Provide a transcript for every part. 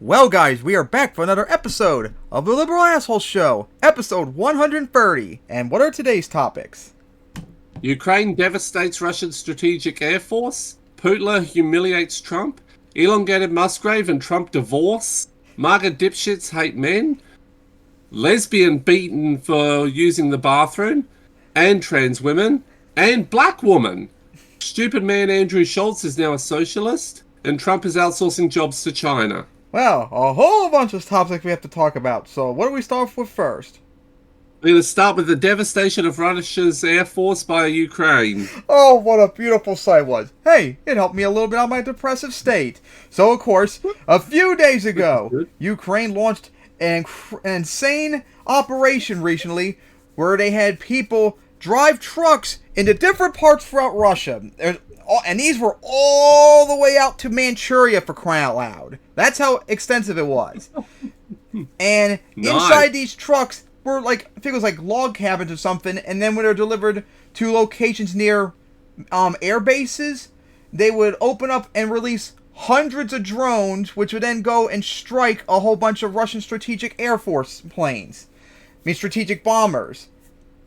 Well, guys, we are back for another episode of the Liberal Asshole Show, episode 130. And what are today's topics? Ukraine devastates Russian strategic air force. Putin humiliates Trump. Elongated Muskgrave and Trump divorce. MAGA dipshits hate men. Lesbian beaten for using the bathroom. And trans women. And black woman. Stupid man Andrew Schultz is now a socialist. And Trump is outsourcing jobs to China. Well, a whole bunch of topics we have to talk about, so what do we start with first? We're going to start with the devastation of Russia's air force by Ukraine. Oh, what a beautiful sight was. Hey, it helped me a little bit out of my depressive state. So, of course, a few days ago, Ukraine launched an insane operation recently where they had people drive trucks into different parts throughout Russia. And these were all the way out to Manchuria, for crying out loud. That's how extensive it was. And inside these trucks were I think it was like log cabins or something. And then when they were delivered to locations near air bases, they would open up and release hundreds of drones, which would then go and strike a whole bunch of Russian strategic air force planes. Strategic bombers.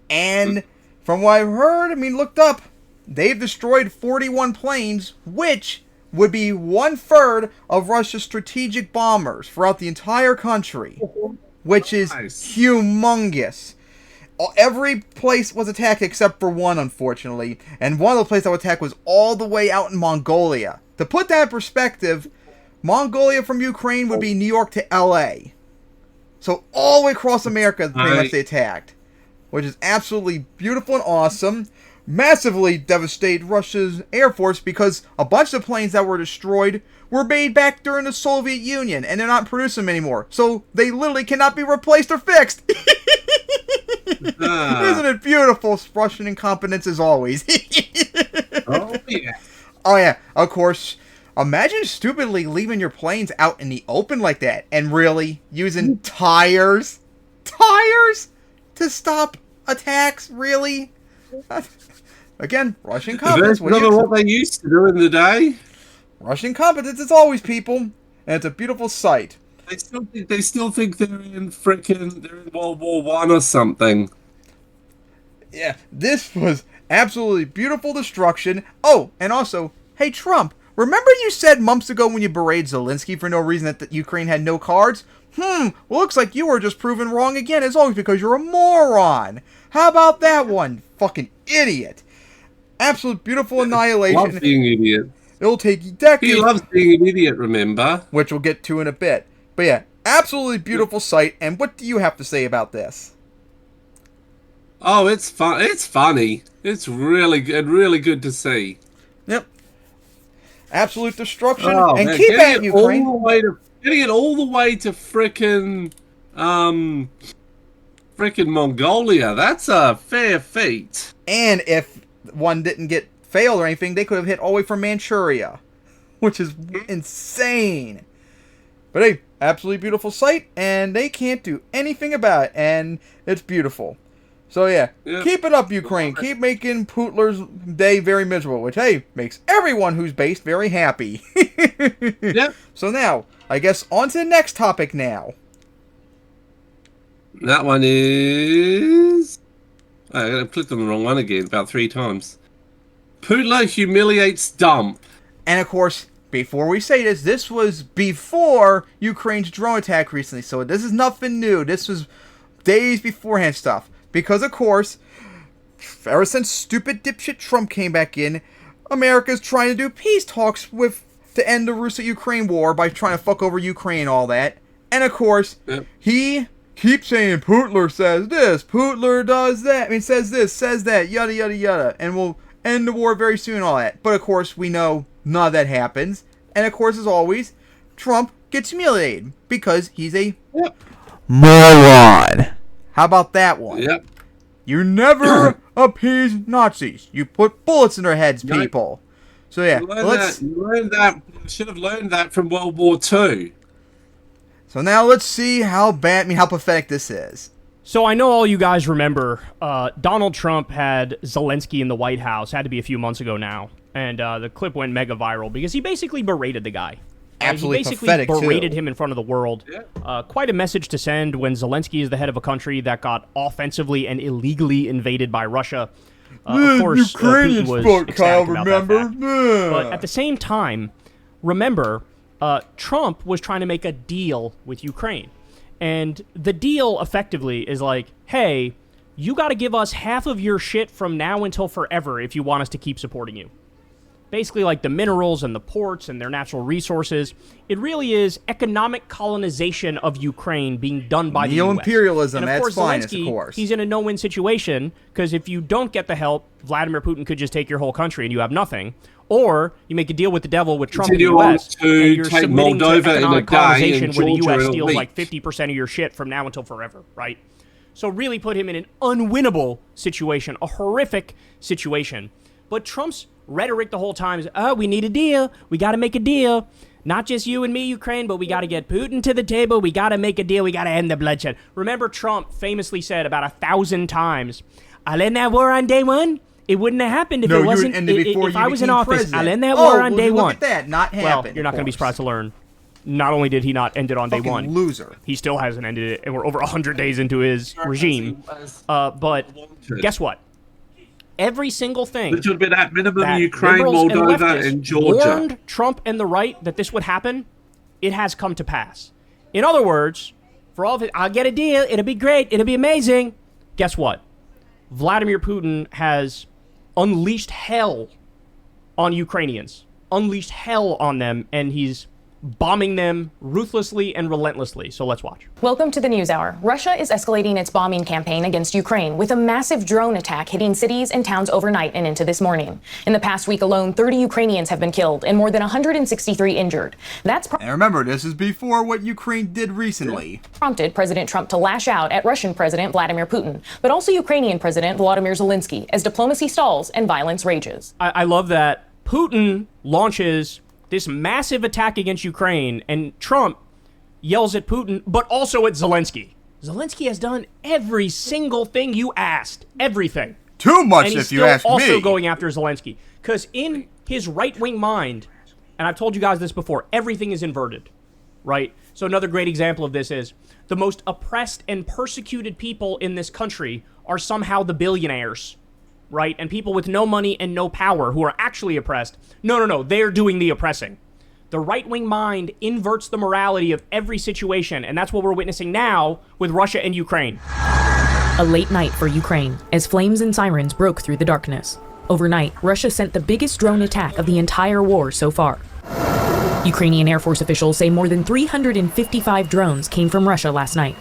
And from what I've heard, looked up, they've destroyed 41 planes, which would be 1/3 of Russia's strategic bombers throughout the entire country, which is humongous. Every place was attacked except for one, unfortunately, and one of the places that was attacked was all the way out in Mongolia. To put that in perspective, Mongolia from Ukraine would be New York to LA. So all the way across America, pretty much they attacked, which is absolutely beautiful and awesome. Massively devastated Russia's air force because a bunch of planes that were destroyed were made back during the Soviet Union and they're not producing them anymore. So they literally cannot be replaced or fixed. Isn't it beautiful? Russian incompetence as always. Oh, yeah. Oh, yeah. Of course. Imagine stupidly leaving your planes out in the open like that and really using tires to stop attacks, really? Again, Russian incompetence. That's not what they used to do in the day. Russian incompetence, it's always people, and it's a beautiful sight. They still think they're in World War One or something. Yeah, this was absolutely beautiful destruction. Oh, and also, hey Trump, remember you said months ago when you berated Zelensky for no reason that Ukraine had no cards? Well, looks like you were just proven wrong again, as always, because you're a moron. How about that one? Fucking idiot. Absolute beautiful annihilation. Loves being an idiot. It'll take decades. He loves being an idiot, remember? Which we'll get to in a bit. But yeah, absolutely beautiful sight. And what do you have to say about this? Oh, it's fun. It's funny. It's really good to see. Yep. Absolute destruction. And keep at Ukraine. Getting it all the way to frickin' Mongolia. That's a fair feat. And if one didn't get failed or anything, they could have hit all the way from Manchuria, which is insane. But hey, absolutely beautiful sight, and they can't do anything about it, and it's beautiful. So yeah, Keep it up, Ukraine. Keep making Putler's day very miserable, which hey, makes everyone who's based very happy. Yep. So now, I guess on to the next topic now. That one is... I clicked on the wrong one again about 3 times. Putin humiliates Trump. And of course, before we say this, this was before Ukraine's drone attack recently, so this is nothing new. This was days beforehand stuff. Because of course, ever since stupid dipshit Trump came back in, America's trying to do peace talks to end the Russia-Ukraine war by trying to fuck over Ukraine and all that. And of course, he keeps saying Putler says this, Putler does that, says this, says that, yada yada yada, and we'll end the war very soon and all that. But of course, we know none of that happens. And of course, as always, Trump gets humiliated because he's a moron. How about that one? Yep. You never appease Nazis. You put bullets in their heads, people. So yeah, you learned that. You should have learned that from World War II. So now let's see how pathetic this is. So I know all you guys remember Donald Trump had Zelensky in the White House. Had to be a few months ago now. And the clip went mega viral because he basically berated the guy. Absolutely he basically pathetic, berated too. him in front of the world. Quite a message to send when Zelensky is the head of a country that got offensively and illegally invaded by Russia. Of course, Putin was ecstatic about that fact. But at the same time, remember, Trump was trying to make a deal with Ukraine. And the deal, effectively, is like, hey, you got to give us half of your shit from now until forever if you want us to keep supporting you. Basically, like the minerals and the ports and their natural resources. It really is economic colonization of Ukraine being done by the U.S. Neo-imperialism And at of its course, finest, of Zelensky, course. he's in a no-win situation, because if you don't get the help, Vladimir Putin could just take your whole country and you have nothing. Or you make a deal with the devil with Trump and the U.S. and you're take submitting Moldova to economic in a day colonization and where the Georgia U.S. in a steals week. like 50% of your shit from now until forever, right? So really put him in an unwinnable situation, a horrific situation. But Trump's rhetoric the whole time is, oh, we need a deal. We got to make a deal. Not just you and me, Ukraine, but we got to get Putin to the table. We got to make a deal. We got to end the bloodshed. Remember, Trump famously said about 1,000 times, I'll end that war on day one. It wouldn't have happened if it wasn't. If I was in office, I'll end that war on day one. Look at that, not happen. Well, you're not going to be surprised to learn. Not only did he not end it on day one, loser. He still hasn't ended it, and we're over 100 days into his regime. But guess what? Every single thing Which would be that minimum that Ukraine, liberals and Moldova, leftists and Georgia. warned Trump and the right that this would happen, it has come to pass. In other words, for all of it, I'll get a deal, it'll be great, it'll be amazing. Guess what? Vladimir Putin has unleashed hell on Ukrainians, unleashed hell on them, and he's bombing them ruthlessly and relentlessly. So let's watch. Welcome to the NewsHour. Russia is escalating its bombing campaign against Ukraine with a massive drone attack hitting cities and towns overnight and into this morning. In the past week alone, 30 Ukrainians have been killed and more than 163 injured. That's And remember, this is before what Ukraine did recently. prompted President Trump to lash out at Russian President Vladimir Putin, but also Ukrainian President Volodymyr Zelensky as diplomacy stalls and violence rages. I love that Putin launches this massive attack against Ukraine, and Trump yells at Putin, but also at Zelensky. Zelensky has done every single thing you asked. Everything. Too much, And he's if you still ask also me. going after Zelensky. Because in his right-wing mind, and I've told you guys this before, everything is inverted, right? So another great example of this is the most oppressed and persecuted people in this country are somehow the billionaires, right? And people with no money and no power who are actually oppressed. No, they're doing the oppressing. The right-wing mind inverts the morality of every situation, and that's what we're witnessing now with Russia and Ukraine. A late night for Ukraine as flames and sirens broke through the darkness. Overnight, Russia sent the biggest drone attack of the entire war so far. Ukrainian Air Force officials say more than 355 drones came from Russia last night.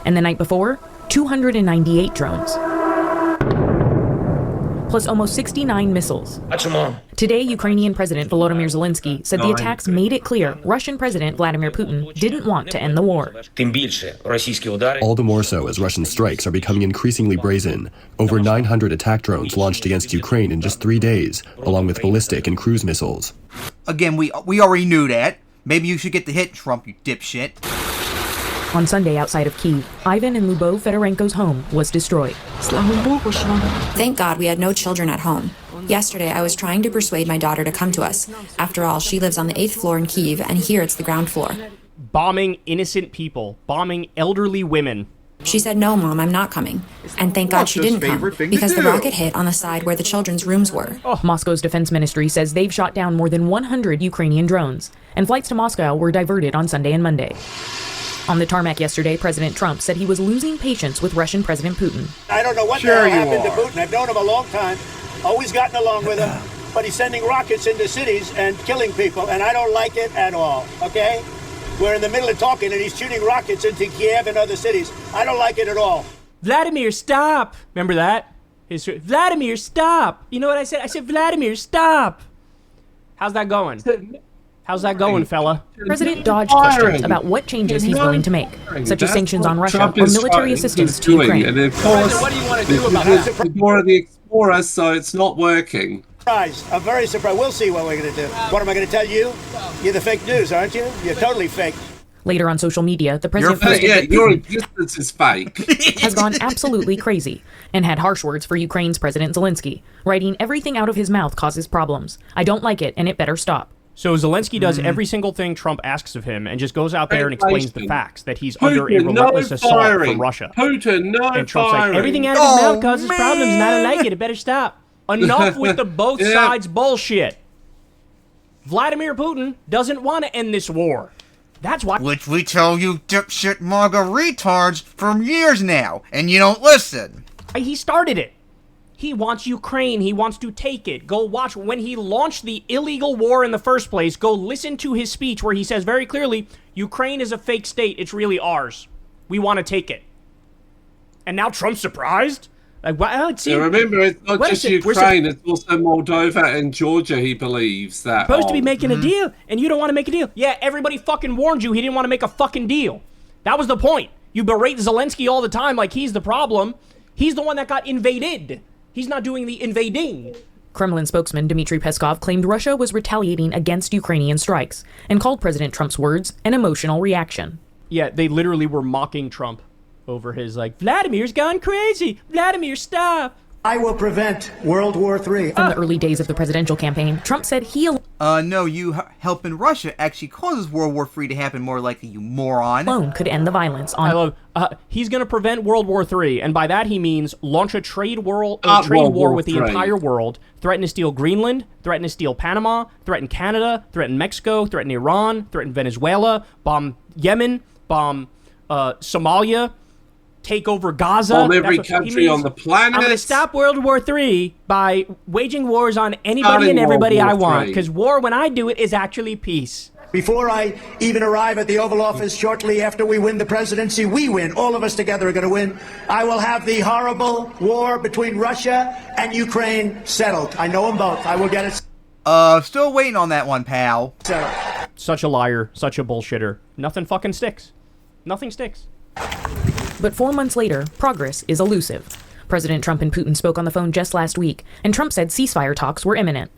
And the night before, 298 drones. Plus almost 69 missiles. Today, Ukrainian President Volodymyr Zelensky said the attacks made it clear Russian President Vladimir Putin didn't want to end the war. All the more so as Russian strikes are becoming increasingly brazen. Over 900 attack drones launched against Ukraine in just 3 days, along with ballistic and cruise missiles. Again, we already knew that. Maybe you should get the hit, Trump, you dipshit. On Sunday outside of Kyiv, Ivan and Lyubov Fedorenko's home was destroyed. Thank God we had no children at home. Yesterday, I was trying to persuade my daughter to come to us. After all, she lives on the 8th floor in Kyiv, and here it's the ground floor. Bombing innocent people, bombing elderly women. She said, no, Mom, I'm not coming. And thank God she didn't come, because the rocket hit on the side where the children's rooms were. Moscow's defense ministry says they've shot down more than 100 Ukrainian drones, and flights to Moscow were diverted on Sunday and Monday. On the tarmac yesterday, President Trump said he was losing patience with Russian President Putin. I don't know what the hell happened to Putin. I've known him a long time, always gotten along with him, but he's sending rockets into cities and killing people, and I don't like it at all, okay? We're in the middle of talking, and he's shooting rockets into Kiev and other cities. I don't like it at all. Vladimir, stop! Remember that? Vladimir, stop! You know what I said? I said, Vladimir, stop! How's that going? How's that going, fella? President dodged questions about what changes he's willing to make, such as sanctions on Russia or military assistance to Ukraine. And of course, what do you want to do about that? the more of the Explorer, so it's not working. Surprised. I'm very surprised. We'll see what we're going to do. What am I going to tell you? You're the fake news, aren't you? You're totally fake. Later on social media, the president Your existence is fake. has gone absolutely crazy and had harsh words for Ukraine's President Zelensky, writing everything out of his mouth causes problems. I don't like it, and it better stop. So Zelensky does every single thing Trump asks of him and just goes out there and explains the facts, that he's under a relentless assault from Russia. Putin, no And Trump's firing. like, everything out of his mouth causes problems and I don't like it. It better stop. Enough with the both sides bullshit. Vladimir Putin doesn't want to end this war. That's why. Which we tell you dipshit MAGA retards for years now, and you don't listen. He started it. He wants Ukraine. He wants to take it. Go watch when he launched the illegal war in the first place. Go listen to his speech where he says very clearly, Ukraine is a fake state. It's really ours. We want to take it. And now Trump's surprised? Like, well, it seems, remember, it's not just Ukraine. It's also Moldova and Georgia, he believes. That supposed to be making a deal, and you don't want to make a deal. Yeah, everybody fucking warned you he didn't want to make a fucking deal. That was the point. You berate Zelensky all the time like he's the problem. He's the one that got invaded. He's not doing the invading. Kremlin spokesman Dmitry Peskov claimed Russia was retaliating against Ukrainian strikes and called President Trump's words an emotional reaction. Yeah, they literally were mocking Trump over his, like, Vladimir's gone crazy. Vladimir, stop. I will prevent World War III. From the early days of the presidential campaign, Trump said he No, you helping Russia actually causes World War III to happen more likely, you moron. alone could end the violence on... I love, he's going to prevent World War III, and by that he means launch a trade war with the entire world, threaten to steal Greenland, threaten to steal Panama, threaten Canada, threaten Mexico, threaten Iran, threaten Venezuela, bomb Yemen, bomb Somalia, take over Gaza. Bomb every country on the planet. I'm going to stop World War III by waging wars on anybody and everybody I want, because war, when I do it, is actually peace. Before I even arrive at the Oval Office shortly after we win the presidency, we win. All of us together are going to win. I will have the horrible war between Russia and Ukraine settled. I know them both. I will get it. Still waiting on that one, pal. Settled. Such a liar, such a bullshitter. Nothing fucking sticks. Nothing sticks. But 4 months later, progress is elusive. President Trump and Putin spoke on the phone just last week, and Trump said ceasefire talks were imminent.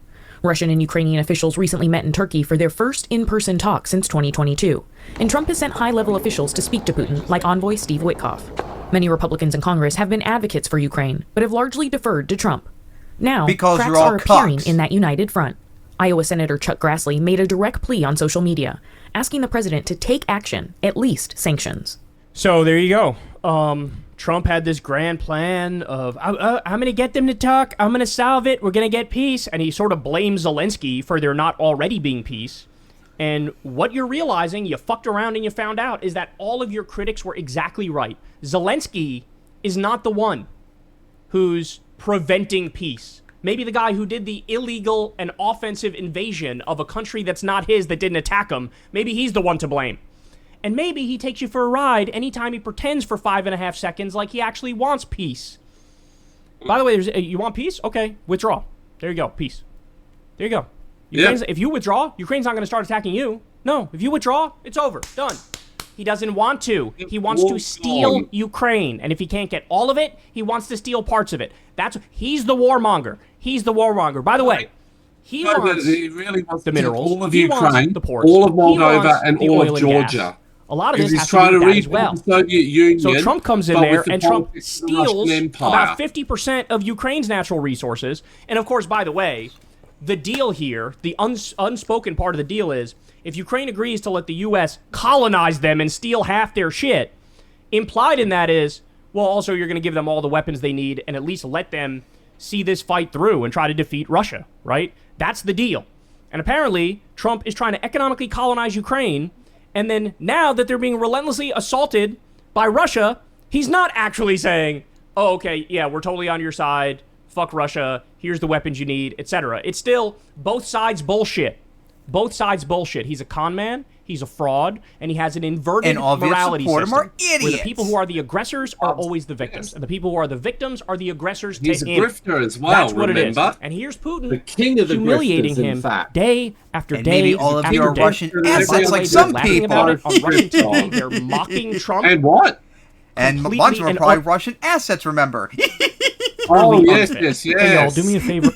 Russian and Ukrainian officials recently met in Turkey for their first in-person talk since 2022, and Trump has sent high-level officials to speak to Putin, like envoy Steve Witkoff. Many Republicans in Congress have been advocates for Ukraine, but have largely deferred to Trump. Now, because cracks you're all are appearing cucks. in that united front. Iowa Senator Chuck Grassley made a direct plea on social media, asking the president to take action, at least sanctions. So there you go. Trump had this grand plan of, I'm going to get them to talk. I'm going to solve it. We're going to get peace. And he sort of blames Zelensky for there not already being peace. And what you're realizing, you fucked around and you found out, is that all of your critics were exactly right. Zelensky is not the one who's preventing peace. Maybe the guy who did the illegal and offensive invasion of a country that's not his, that didn't attack him, maybe he's the one to blame. And maybe he takes you for a ride anytime he pretends for 5.5 seconds like he actually wants peace. By the way, you want peace? Okay, withdraw. There you go, peace. There you go. If you withdraw, Ukraine's not going to start attacking you. No, if you withdraw, it's over. Done. He doesn't want to. He wants to steal Ukraine. And if he can't get all of it, he wants to steal parts of it. He's the warmonger. He's the warmonger. By the way, he really wants the minerals, all of Ukraine, the ports, all of Moldova, and all of Georgia. A lot of this has trying to do to with that as well. The Soviet Union, so Trump comes in there and Trump steals about about 50% of Ukraine's natural resources. And of course, by the way, the deal here, the unspoken part of the deal is, if Ukraine agrees to let the U.S. colonize them and steal half their shit, implied in that is, well, also you're going to give them all the weapons they need and at least let them see this fight through and try to defeat Russia, right? That's the deal. And apparently, Trump is trying to economically colonize Ukraine. And then now that they're being relentlessly assaulted by Russia, he's not actually saying, oh, okay, yeah, we're totally on your side. Fuck Russia. Here's the weapons you need, etc. It's still both sides bullshit. Both sides bullshit. He's a con man. He's a fraud, and he has an inverted morality system are idiots. where the people who are the aggressors are always the victims, and the people who are the victims are the aggressors He's to a him. grifter as well, That's what remember? it is. And here's Putin, the king of the humiliating grifters, him in fact. day after And day maybe all of after you are day. Russian And by assets the way, like they're some laughing people. about it on Russian TV. They're mocking Trump. And what? And a Completely bunch of them are and probably Russian assets, remember? Oh, yes, unfit. yes, yes. Hey, y'all, do me a favor.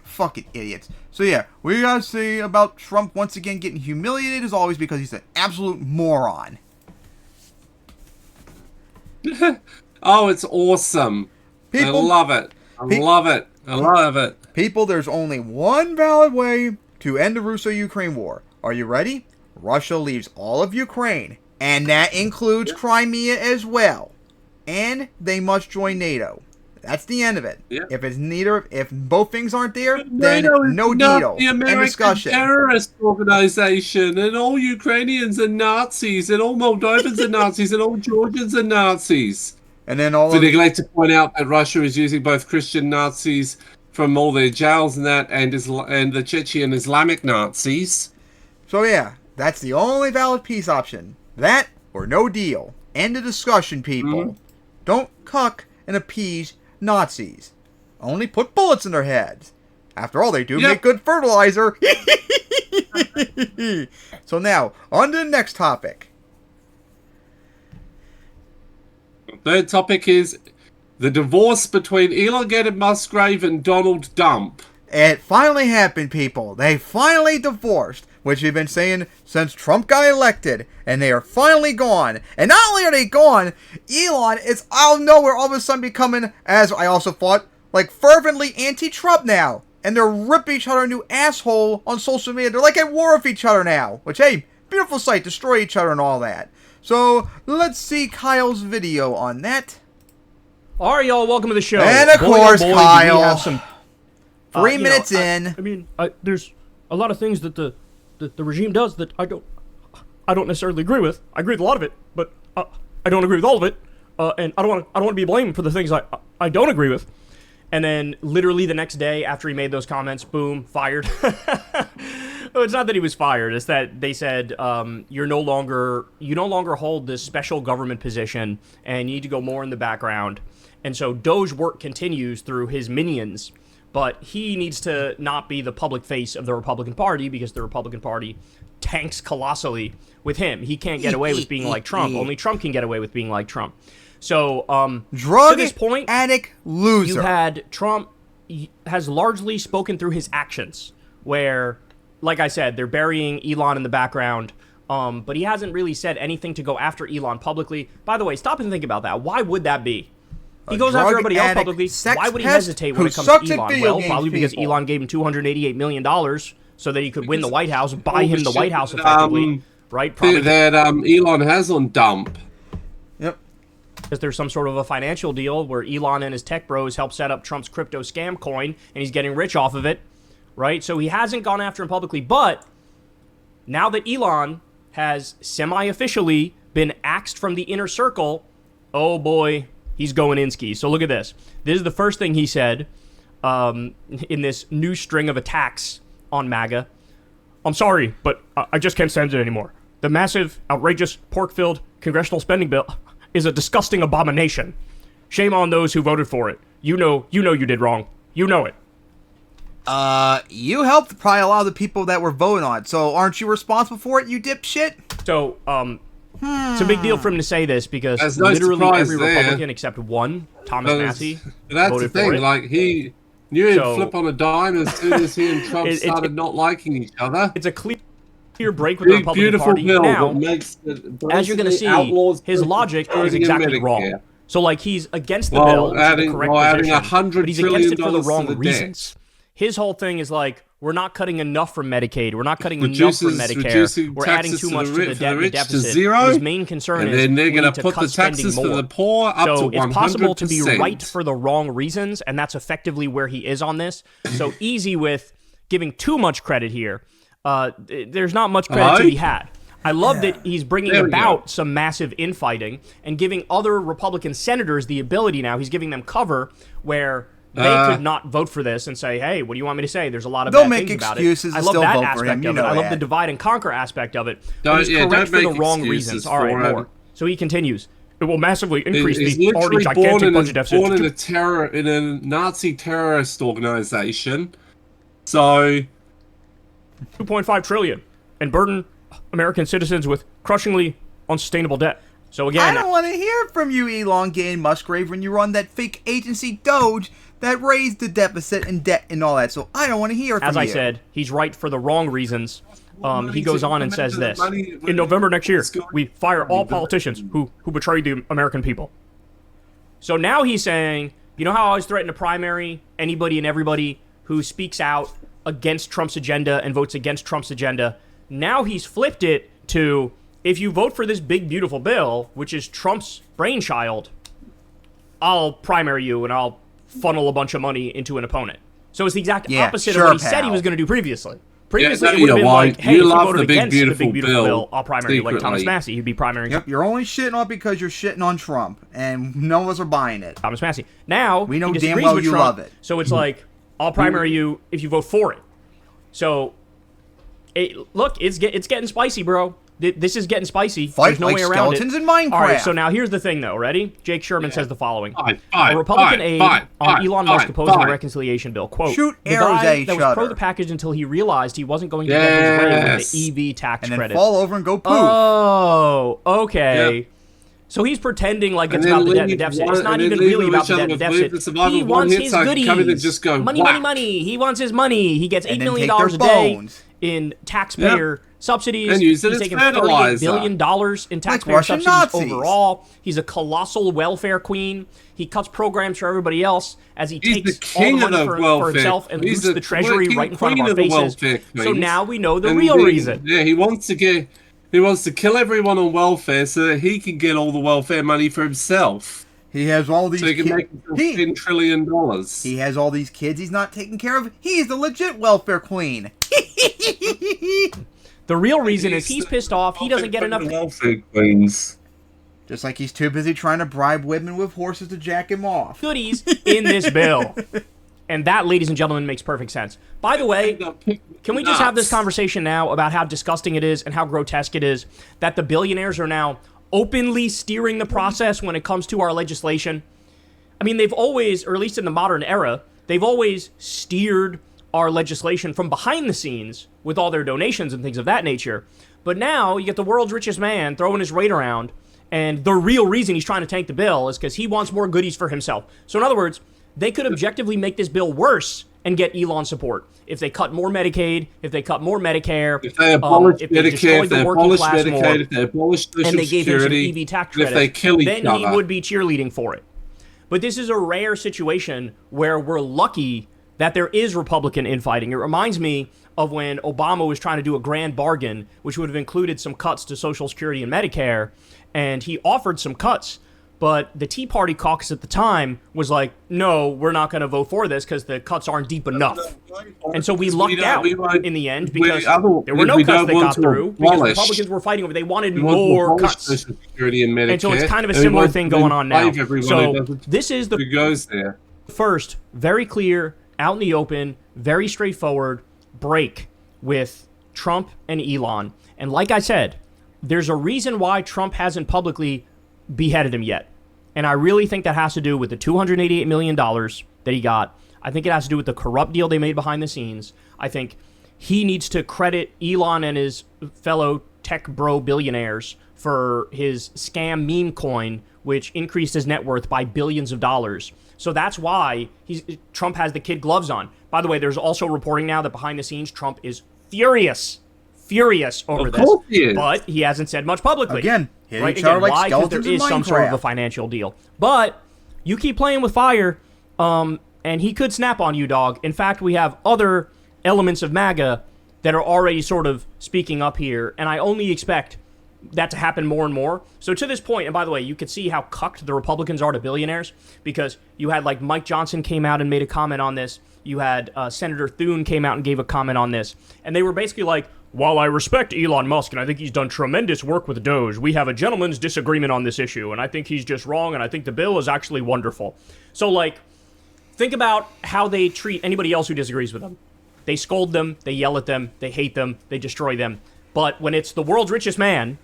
Fucking idiots. So yeah, what do you guys say about Trump once again getting humiliated as always because he's an absolute moron? Oh, it's awesome. People, I love it. I love it. I love it. People, there's only one valid way to end the Russo-Ukraine war. Are you ready? Russia leaves all of Ukraine, and that includes Crimea as well. And they must join NATO. That's the end of it. Yeah. If both things aren't there, then NATO is no not deal. the American End discussion. terrorist organization, and all Ukrainians are Nazis, and all Moldovans are Nazis, and all Georgians are Nazis. And then all So of they like to point out that Russia is using both Christian Nazis from all their jails and that, and the Chechen Islamic Nazis. So yeah, that's the only valid peace option. That or no deal. End of discussion, people. Don't cuck and appease Nazis. Only put bullets in their heads. After all, they do make good fertilizer. So now, on to the next topic. Third topic is the divorce between elongated Muskgrave and Donald Dump. It finally happened, people. They finally divorced, which we've been saying since Trump got elected, and they are finally gone. And not only are they gone, Elon is out of nowhere all of a sudden becoming, as I also thought, like fervently anti-Trump now. And they're ripping each other a new asshole on social media. They're like at war with each other now. Which, hey, beautiful sight, destroy each other and all that. So, let's see Kyle's video on that. All right, y'all, welcome to the show. And of course, boy, Kyle. we have some, 3 minutes in. I mean, there's a lot of things that the regime does that I don't necessarily agree with. I agree with a lot of it, but I don't agree with all of it. And I don't want to be blamed for the things I don't agree with. And then literally the next day after he made those comments, boom, fired. Well, it's not that he was fired. It's that they said you no longer hold this special government position, and you need to go more in the background. And so Doge work continues through his minions, but he needs to not be the public face of the Republican Party because the Republican Party tanks colossally with him. He can't get away with being like Trump. Only Trump can get away with being like Trump. So, drug to this point, addict loser. You had Trump has largely spoken through his actions, where, like I said, they're burying Elon in the background, but he hasn't really said anything to go after Elon publicly. By the way, stop and think about that. Why would that be? He goes after everybody else publicly. Why would he hesitate when it comes to Elon? Well, probably because Elon gave him $288 million so that he could win the White House, buy him the White House effectively, right? Probably that Elon has on Dump. Yep. Because there's some sort of a financial deal where Elon and his tech bros helped set up Trump's crypto scam coin, and he's getting rich off of it, right? So he hasn't gone after him publicly, but now that Elon has semi-officially been axed from the inner circle, oh boy, he's going in ski. So look at this. This is the first thing he said in this new string of attacks on MAGA. I'm sorry, but I just can't stand it anymore. The massive, outrageous, pork-filled congressional spending bill is a disgusting abomination. Shame on those who voted for it. You know you did wrong. You know it. You helped probably a lot of the people that were voting on it, so aren't you responsible for it, you dipshit? So, it's a big deal for him to say this because There's no literally surprise every there. Republican except one, Thomas Massey, That's voted the thing. for it. Like he knew he'd So- flip on a dime as soon as he and Trump It- started not liking each other. It's a clear break with the Big, Republican beautiful Party. bill Now, that makes it as you're going to see, outlaws his logic is voting in exactly Medicare. wrong. So, like, he's against the While bill, which is adding- the correct while adding position, $100 but he's against it for the trillion wrong to the reasons. His whole thing is like, we're not cutting enough from Medicaid. We're not cutting enough Reduces- from Medicare. reducing We're adding taxes too to much the to rich- the for debt the and rich to deficit. zero, His main concern and is then they're we gonna need to put cut the spending taxes more. for the poor up So to it's possible to be 100%. right for the wrong reasons, and that's effectively where he is on this. So easy with giving too much credit here. There's not much credit to be had. I love that he's bringing There we about some massive infighting and giving other Republican senators the ability now. He's giving them cover where they could not vote for this and say, hey, what do you want me to say? There's a lot of They'll bad make things about excuses it. I and love still that vote for aspect him. You of it. know I love that. the divide and conquer aspect of it. Don't- But he's yeah, correct don't for the make wrong excuses reasons. All right, for more. it. So he continues. It will massively increase He's the already literally gigantic budget deficit. born in a Nazi terrorist organization. So 2.5 trillion and burden American citizens with crushingly unsustainable debt. So again, I don't want to hear from you, elongated Musgrave, when you run that fake agency Doge that raised the deficit and debt and all that. So I don't want to hear from as you. I said, he's right for the wrong reasons. money He goes to on and implement says the this. money- In November next year, Let's go. we fire all politicians who betrayed the American people. So now he's saying, you know how I always threaten to primary anybody and everybody who speaks out against Trump's agenda and votes against Trump's agenda. Now he's flipped it to, if you vote for this big, beautiful bill, which is Trump's brainchild, I'll primary you and I'll funnel a bunch of money into an opponent. So it's the exact opposite of what he said he was going to do previously. Previously, it would have been like, hey, if you voted against the big, beautiful bill, I'll primary you, like Thomas Massey. He'd be primarying. Yep, you're only shitting on it because you're shitting on Trump, and none of us are buying it. Thomas Massey. Now, we know damn well you love it. So it's like, I'll primary you if you vote for it. So, look, it's getting spicy, bro. This is getting spicy. Fight There's no like way around skeletons it. in Minecraft. All right, so now here's the thing, though. Ready? Jake Sherman says the following. A Republican aide on Elon Musk opposing the reconciliation bill. Quote, shoot the guy that was pro the package until he realized he wasn't going to get his way with the EV tax credit. And credit. then fall over and go poof. Oh, okay. Yep. So he's pretending like it's about the debt and the deficit. It's not even really about the debt and the deficit. He wants his goodies. Just go, money. He wants his money. He gets $8 million a day in taxpayer subsidies. And use it He's as taken $38 billion in taxpayer subsidies overall. He's a colossal welfare queen. He cuts programs for everybody else as he takes all the money for himself and loots the treasury right in front of our faces. So now we know the real reason. Yeah, he wants to kill everyone on welfare so that he can get all the welfare money for himself. He has all these so he can make $10 trillion. He has all these kids he's not taking care of. He's the legit welfare queen. The real reason is he's pissed off. He doesn't get enough welfare queens. Just like he's too busy trying to bribe women with horses to jack him off. Goodies in this bill. And that, ladies and gentlemen, makes perfect sense. By the way, can we just have this conversation now about how disgusting it is and how grotesque it is that the billionaires are now openly steering the process when it comes to our legislation? I mean, they've always, or at least in the modern era, they've always steered our legislation from behind the scenes with all their donations and things of that nature. But now you get the world's richest man throwing his weight around, and the real reason he's trying to tank the bill is because he wants more goodies for himself. So in other words, they could objectively make this bill worse and get Elon support. If they cut more Medicaid, if they cut more Medicare, if they abolish Medicare, if they abolish Medicaid, if they abolish Social and they gave him some EV tax credits, if they kill each then he would be cheerleading for it. But this is a rare situation where we're lucky that there is Republican infighting. It reminds me of when Obama was trying to do a grand bargain, which would have included some cuts to Social Security and Medicare, and he offered some cuts. But the Tea Party caucus at the time was like, no, we're not going to vote for this because the cuts aren't deep enough. And so we lucked out in the end because there were no cuts that got through because Republicans were fighting over. They wanted more cuts. Social Security and Medicare. And so it's kind of a similar thing going on now. So this is the first very clear, out in the open, very straightforward break with Trump and Elon. And like I said, there's a reason why Trump hasn't publicly beheaded him yet. And I really think that has to do with the $288 million that he got. I think it has to do with the corrupt deal they made behind the scenes. I think he needs to credit Elon and his fellow tech bro billionaires for his scam meme coin, which increased his net worth by billions of dollars. So that's why Trump has the kid gloves on. By the way, there's also reporting now that behind the scenes, Trump is furious over this. But he hasn't said much publicly. Again, like why? Because there is some sort of a financial deal. But you keep playing with fire, and he could snap on you, dog. In fact, we have other elements of MAGA that are already sort of speaking up here, and I only expect that to happen more and more. So to this point, and by the way, you could see how cucked the Republicans are to billionaires, because you had like Mike Johnson came out and made a comment on this. You had Senator Thune came out and gave a comment on this. And they were basically like, while I respect Elon Musk and I think he's done tremendous work with Doge, we have a gentleman's disagreement on this issue, and I think he's just wrong, and I think the bill is actually wonderful. So like, think about how they treat anybody else who disagrees with them. They scold them, they yell at them, they hate them, they destroy them. But when it's the world's richest man,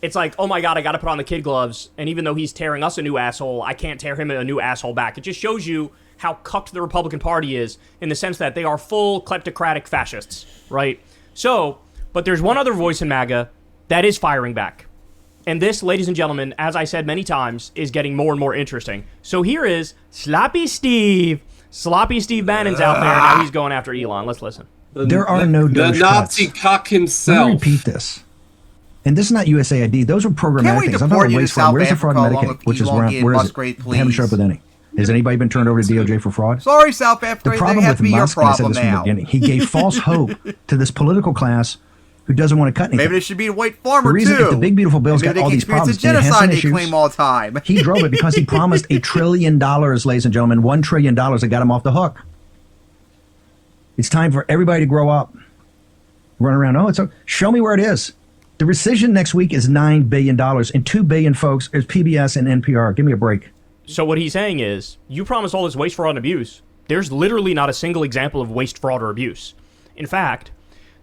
it's like, oh my God, I got to put on the kid gloves. And even though he's tearing us a new asshole, I can't tear him a new asshole back. It just shows you how cucked the Republican Party is in the sense that they are full kleptocratic fascists, right? So, but there's one other voice in MAGA that is firing back. And this, ladies and gentlemen, as I said many times, is getting more and more interesting. So here is Sloppy Steve. Sloppy Steve Bannon's out there, and now he's going after Elon. Let's listen. There are no Doge the Nazi cuts. cuck himself. Let me repeat this. And this is not USAID. Those were programmatic things. I'm talking about waste fraud. Where's the fraud in Medicaid? Which is where is it? They haven't showed up with any. Has anybody been turned over to DOJ for fraud? Sorry, South Africa. The problem with Musk, and I said this from the beginning, he gave false hope to this political class who doesn't want to cut anything. Maybe they should be a white farmer, the reason, too. If the big, beautiful bill's got all these problems, and it has some issues, claim all the time. He drove it because he promised $1 trillion, ladies and gentlemen, $1 trillion that got him off the hook. It's time for everybody to grow up. Run around, show me where it is. The rescission next week is $9 billion, and $2 billion, folks, is PBS and NPR. Give me a break. So what he's saying is, you promise all this waste, fraud, and abuse. There's literally not a single example of waste, fraud, or abuse. In fact,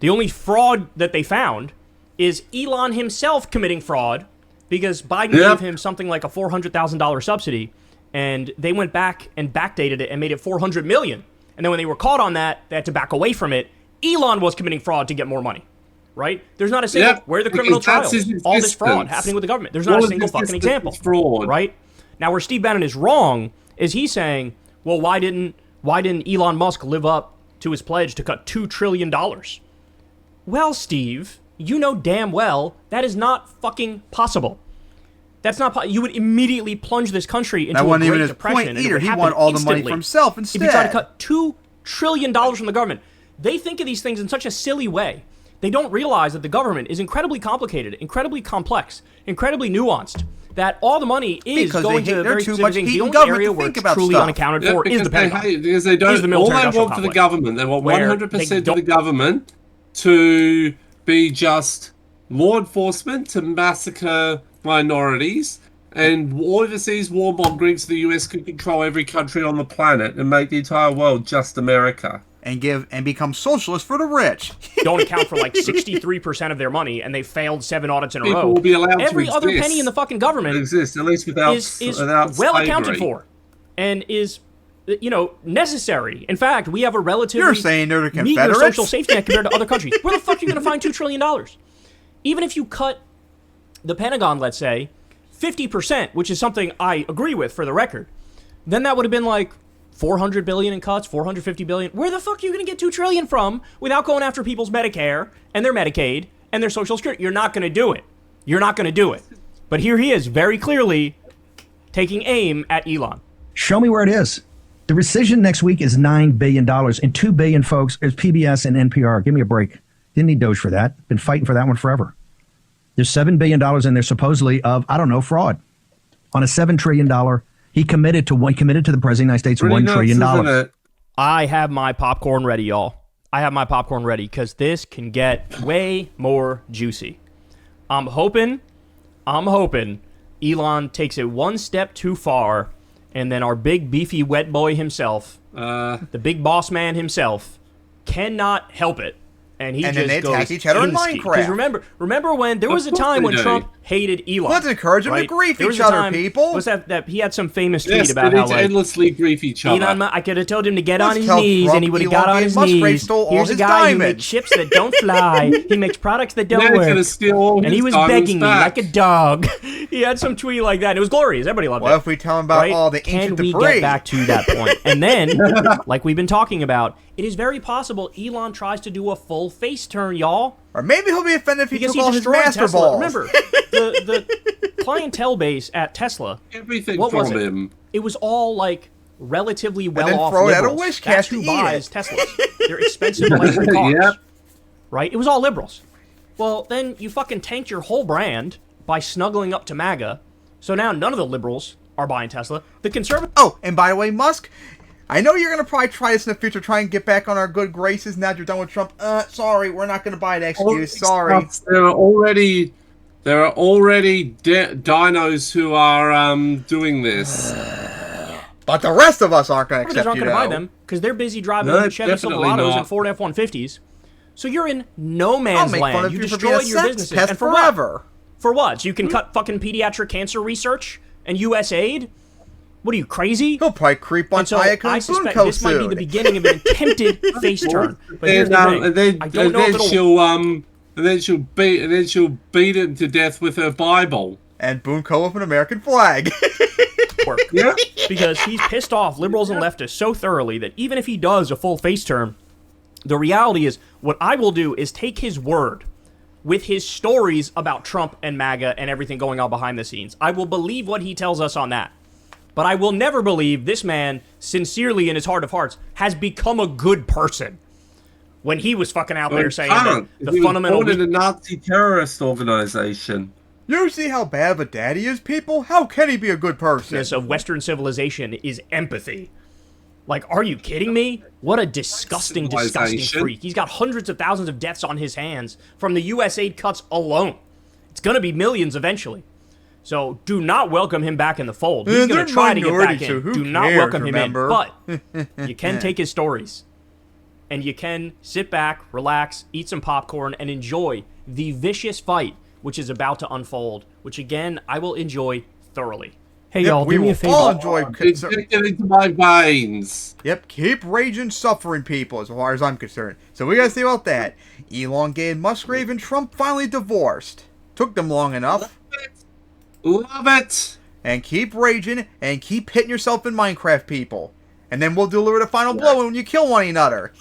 the only fraud that they found is Elon himself committing fraud because Biden gave him something like a $400,000 subsidy, and they went back and backdated it and made it $400 million. And then when they were caught on that, they had to back away from it. Elon was committing fraud to get more money, right? There's not a single, where are the criminal trials? All this fraud happening with the government. There's not a single fucking example, fraud. Right? Now, where Steve Bannon is wrong is he's saying, well, why didn't Elon Musk live up to his pledge to cut $2 trillion? Well, Steve, you know damn well that is not fucking possible. That's not you would immediately plunge this country into a Great Depression. And it would happen he wanted all the money instantly for himself instead. If you try to cut $2 trillion from the government. They think of these things in such a silly way. They don't realize that the government is incredibly complicated, incredibly complex, incredibly nuanced. That all the money is going to very specific things. The only area where it's truly unaccounted for is the Pentagon. Because they don't. All they want for the government, they want 100% of the government to be just law enforcement to massacre minorities, and overseas warmongering so the US could control every country on the planet and make the entire world just America. And become socialist for the rich. Don't account for like 63% of their money, and they failed 7 audits in a row. People will be allowed Every to other exist. penny in the fucking government exists, at least without is without well slavery. accounted for, and is necessary. In fact, we have a relatively You're saying they're the meager Confederates? social safety net compared to other countries. Where the fuck are you going to find $2 trillion? Even if you cut the Pentagon, let's say, 50%, which is something I agree with for the record, then that would have been like $400 billion in cuts, $450 billion. Where the fuck are you going to get $2 trillion from without going after people's Medicare and their Medicaid and their Social Security? You're not going to do it. You're not going to do it. But here he is, very clearly taking aim at Elon. Show me where it is. The rescission next week is $9 billion, and $2 billion, folks, is PBS and NPR. Give me a break. Didn't need Doge for that. Been fighting for that one forever. There's $7 billion in there supposedly of, fraud. On a $7 trillion, he committed to the President of the United States $1 trillion. I have my popcorn ready, y'all. I have my popcorn ready because this can get way more juicy. I'm hoping Elon takes it one step too far, and then our big beefy wet boy himself, the big boss man himself, cannot help it. And then they attack each other in Minecraft. Because remember when there was a time when Trump hated Elon. Let's encourage him to grief each other, people. Was that he had some famous tweet about how endlessly grief each other. Elon, I could have told him to get on his knees, and he would have got on his knees. Here's a guy who makes ships that don't fly. He makes products that don't work. And he was begging me like a dog. He had some tweet like that. And it was glorious. Everybody loved it. What if we tell him about all the ancient debris? Can we get back to that point? And then, like we've been talking about, it is very possible Elon tries to do a full face turn, y'all. Or maybe he'll be offended if he took all his destroyed master Tesla. balls. Remember, the clientele base at Tesla, everything what from was it? him. It was all like relatively then well-off throw it at a liberals. wish That's cast who to eat buys it. Teslas. They're expensive electric cars. Yep. Right? It was all liberals. Well, then you fucking tanked your whole brand by snuggling up to MAGA. So now none of the liberals are buying Tesla. The conservatives... Oh, and by the way, Musk, I know you're going to probably try this in the future, try and get back on our good graces now that you're done with Trump. Sorry, we're not going to buy an excuse. Sorry. There are already dinos who are doing this. But the rest of us aren't going to accept aren't you, going to buy though. them because they're busy driving Chevy definitely Silverados not. and Ford F-150s. So you're in no man's I'll make land. fun of You you for destroyed being a your sex businesses. pest And for forever. what? For what? So you can cut fucking pediatric cancer research and USAID? What are you, crazy? He'll probably creep on And so Ayako I and suspect Bunko this might be soon. the beginning of an attempted face turn. But here's the thing. I don't know if it'll... then she'll beat him to death with her Bible. And Bunko with an American flag. work. Yeah. Because he's pissed off liberals and leftists so thoroughly that even if he does a full face turn, the reality is what I will do is take his word with his stories about Trump and MAGA and everything going on behind the scenes. I will believe what he tells us on that. But I will never believe this man, sincerely in his heart of hearts, has become a good person. When he was fucking out there saying that the fundamental... He was born in a Nazi terrorist organization. You see how bad of a dad he is, people? How can he be a good person? ...of Western civilization is empathy. Like, are you kidding me? What a disgusting, disgusting freak. He's got hundreds of thousands of deaths on his hands from the U.S. aid cuts alone. It's going to be millions eventually. So do not welcome him back in the fold. He's going to try to get back in. Do not welcome him in. But you can take his stories. And you can sit back, relax, eat some popcorn, and enjoy the vicious fight which is about to unfold, which, again, I will enjoy thoroughly. Hey, y'all, do me a favor. All enjoy Get into my veins. Yep, keep raging, suffering, people, as far as I'm concerned. So we gotta see about that. Elongated Muskgrave and Trump finally divorced. Took them long enough. Love it. And keep raging, and keep hitting yourself in Minecraft, people. And then we'll deliver the final blow when you kill one another.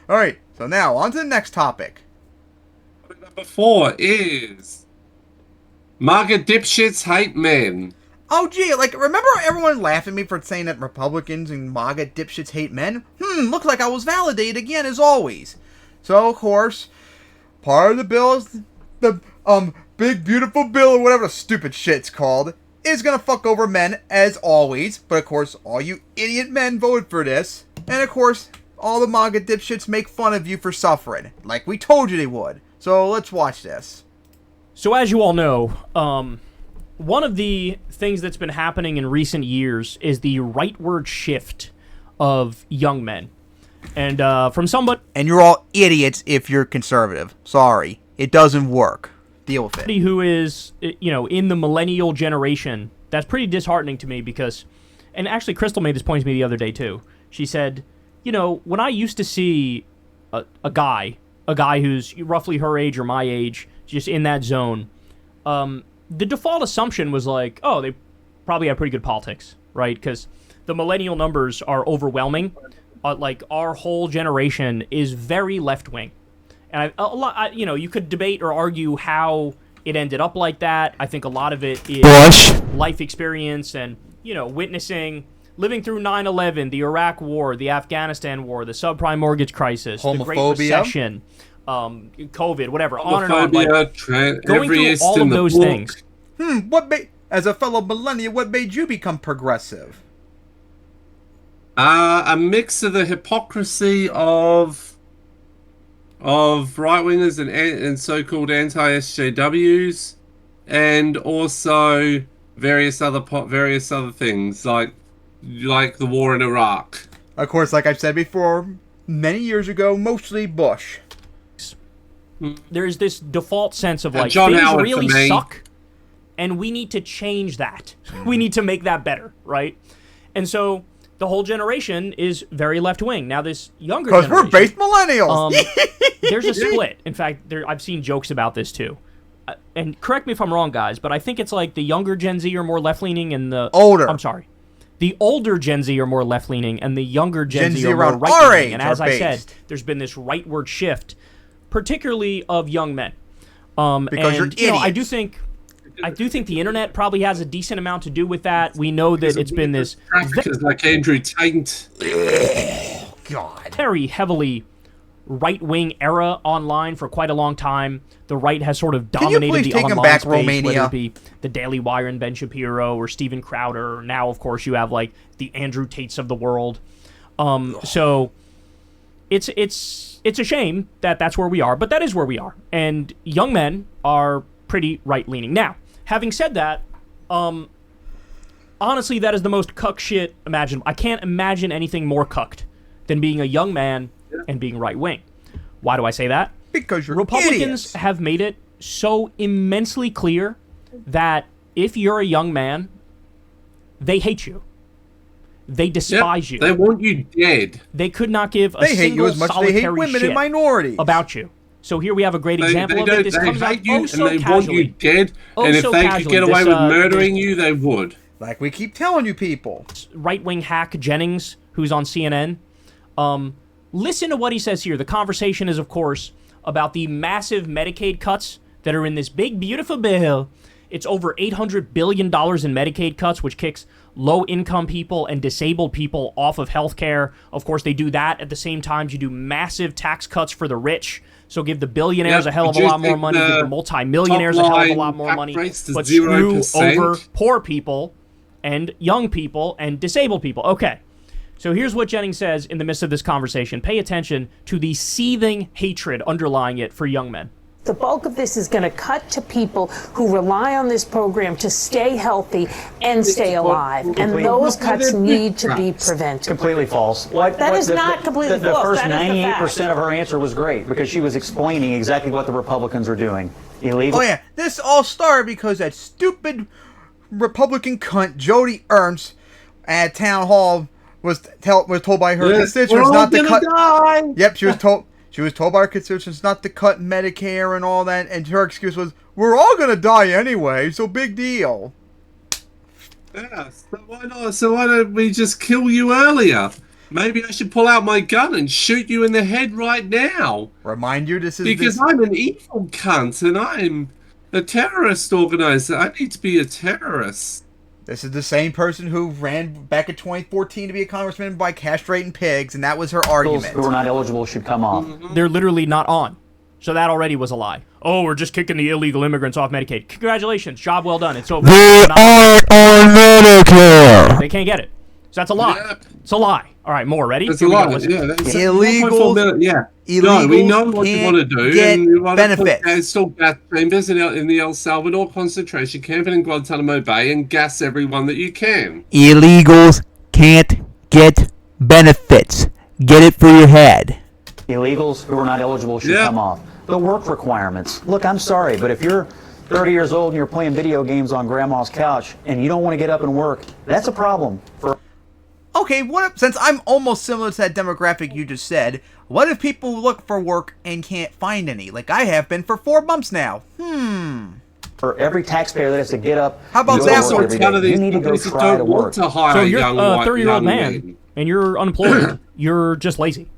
Alright, so now, on to the next topic. Number 4 is... MAGA dipshits hate men. Oh, gee, like, remember everyone laughing at me for saying that Republicans and MAGA dipshits hate men? Looked like I was validated again, as always. So, of course, part of the bill is the, big beautiful bill, or whatever the stupid shit's called, is gonna fuck over men, as always. But, of course, all you idiot men voted for this. And, of course, all the MAGA dipshits make fun of you for suffering, like we told you they would. So, let's watch this. So as you all know, one of the things that's been happening in recent years is the rightward shift of young men. And from somebody... And you're all idiots if you're conservative. Sorry. It doesn't work. Deal with it. Who is, you know, in the millennial generation, that's pretty disheartening to me because... And actually, Crystal made this point to me the other day, too. She said, you know, when I used to see a guy who's roughly her age or my age... just in that zone, the default assumption was like, oh, they probably have pretty good politics, right? Because the millennial numbers are overwhelming. Like, our whole generation is very left-wing. And you could debate or argue how it ended up like that. I think a lot of it is life experience and, you know, witnessing, living through 9/11, the Iraq War, the Afghanistan War, the subprime mortgage crisis, the Great Recession, COVID, whatever, on and on. Like, going through all of those things. As a fellow millennial, what made you become progressive? A mix of the hypocrisy of right-wingers and so-called anti-SJWs, and also various other things like the war in Iraq. Of course, like I've said before, many years ago, mostly Bush. There's this default sense of like, John things Howard really suck, and we need to change that. We need to make that better, right? And so the whole generation is very left-wing. Now this younger generation... Because we're base millennials! There's a split. In fact, I've seen jokes about this too. And correct me if I'm wrong, guys, but I think it's like the younger Gen Z are more left-leaning and the... Older. I'm sorry. The older Gen Z are more left-leaning and the younger Gen Z are more right-leaning. And as I said, there's been this rightward shift, particularly of young men. Because you're idiots. You know, I do think the internet probably has a decent amount to do with that. We know that it's been this like Andrew Tate. God. Very heavily right-wing era online for quite a long time. The right has sort of dominated the online space, whether it be the Daily Wire and Ben Shapiro or Steven Crowder. Now, of course, you have like the Andrew Tates of the world. So it's a shame that that's where we are, but that is where we are. And young men are pretty right-leaning. Now, having said that, honestly, that is the most cuck shit imaginable. I can't imagine anything more cucked than being a young man and being right-wing. Why do I say that? Because you're Republicans idiots. have made it so immensely clear that if you're a young man, they hate you. They despise you. They want you dead. They could not give a hate single you as much as they hate solitary women shit and minorities about you. So here we have a great example of it. This comes out you, so and they casually. want you dead. And if they could get away with murdering you, they would. Like we keep telling you people. Right-wing hack Jennings, who's on CNN, listen to what he says here. The conversation is, of course, about the massive Medicaid cuts that are in this big, beautiful bill. It's over $800 billion in Medicaid cuts, which kicks low-income people and disabled people off of health care. Of course, they do that at the same time. You do massive tax cuts for the rich. So give the billionaires a hell of a lot more money, give the multimillionaires a hell of a lot more money, but screw over poor people and young people and disabled people. Okay, so here's what Jennings says in the midst of this conversation. Pay attention to the seething hatred underlying it for young men. The bulk of this is going to cut to people who rely on this program to stay healthy and stay alive. And those cuts need to be prevented. Completely false. That is not completely false. The first 98% of her answer was great because she was explaining exactly what the Republicans are doing. Illegal. Oh, yeah. This all started because that stupid Republican cunt, Jody Ernst, at town hall was told by her constituents not to cut. Die. Yep, she was told. She was told by her constituents not to cut Medicare and all that, and her excuse was, "We're all gonna die anyway, so big deal." Yeah, so why don't we just kill you earlier? Maybe I should pull out my gun and shoot you in the head right now. Remind you, this is because I'm an evil cunt and I'm a terrorist organizer. I need to be a terrorist. This is the same person who ran back in 2014 to be a congressman by castrating pigs, and that was her argument. Those who are not eligible should come off. They're literally not on. So that already was a lie. Oh, we're just kicking the illegal immigrants off Medicaid. Congratulations. Job well done. It's over. They aren't on Medicare. They can't get it. So that's a lie. Yep. It's a lie. All right, more. Ready? It's a lie. Illegals. Yeah. No, we know what you want to do. And you want benefits. To install gas chambers in the El Salvador concentration camp and in Guantanamo Bay and gas everyone that you can. Illegals can't get benefits. Get it for your head. Illegals who are not eligible should come off. The work requirements. Look, I'm sorry, but if you're 30 years old and you're playing video games on grandma's couch and you don't want to get up and work, that's a problem. Okay, what if, since I'm almost similar to that demographic you just said, what if people look for work and can't find any, like I have been for 4 months now? For every taxpayer that has to get up, how about that sort of thing? You need to go try to work. So you're a 30-year-old man and you're unemployed. You're just lazy.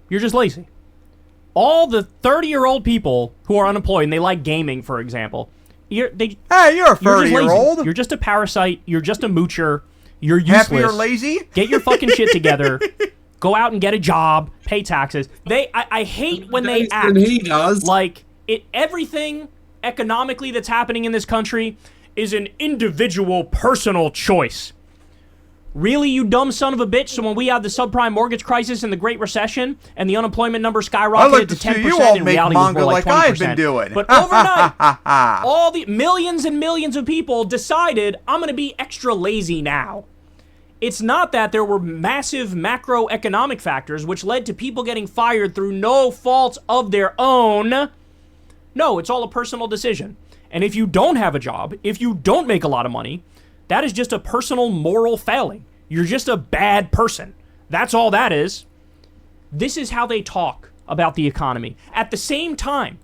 You're just lazy. All the 30-year-old people who are unemployed and they like gaming, for example, you're a 30-year-old. You're just a parasite. You're just a moocher. You're useless. Happy or lazy? Get your fucking shit together. Go out and get a job. Pay taxes. I hate when they act like everything economically that's happening in this country is an individual, personal choice. Really, you dumb son of a bitch? So when we had the subprime mortgage crisis and the Great Recession and the unemployment number skyrocketed to 10%, in reality it was more like 20%. I've been doing. But overnight, all the millions and millions of people decided, I'm going to be extra lazy now. It's not that there were massive macroeconomic factors which led to people getting fired through no fault of their own. No, it's all a personal decision. And if you don't have a job, if you don't make a lot of money, that is just a personal moral failing. You're just a bad person. That's all that is. This is how they talk about the economy. At the same time,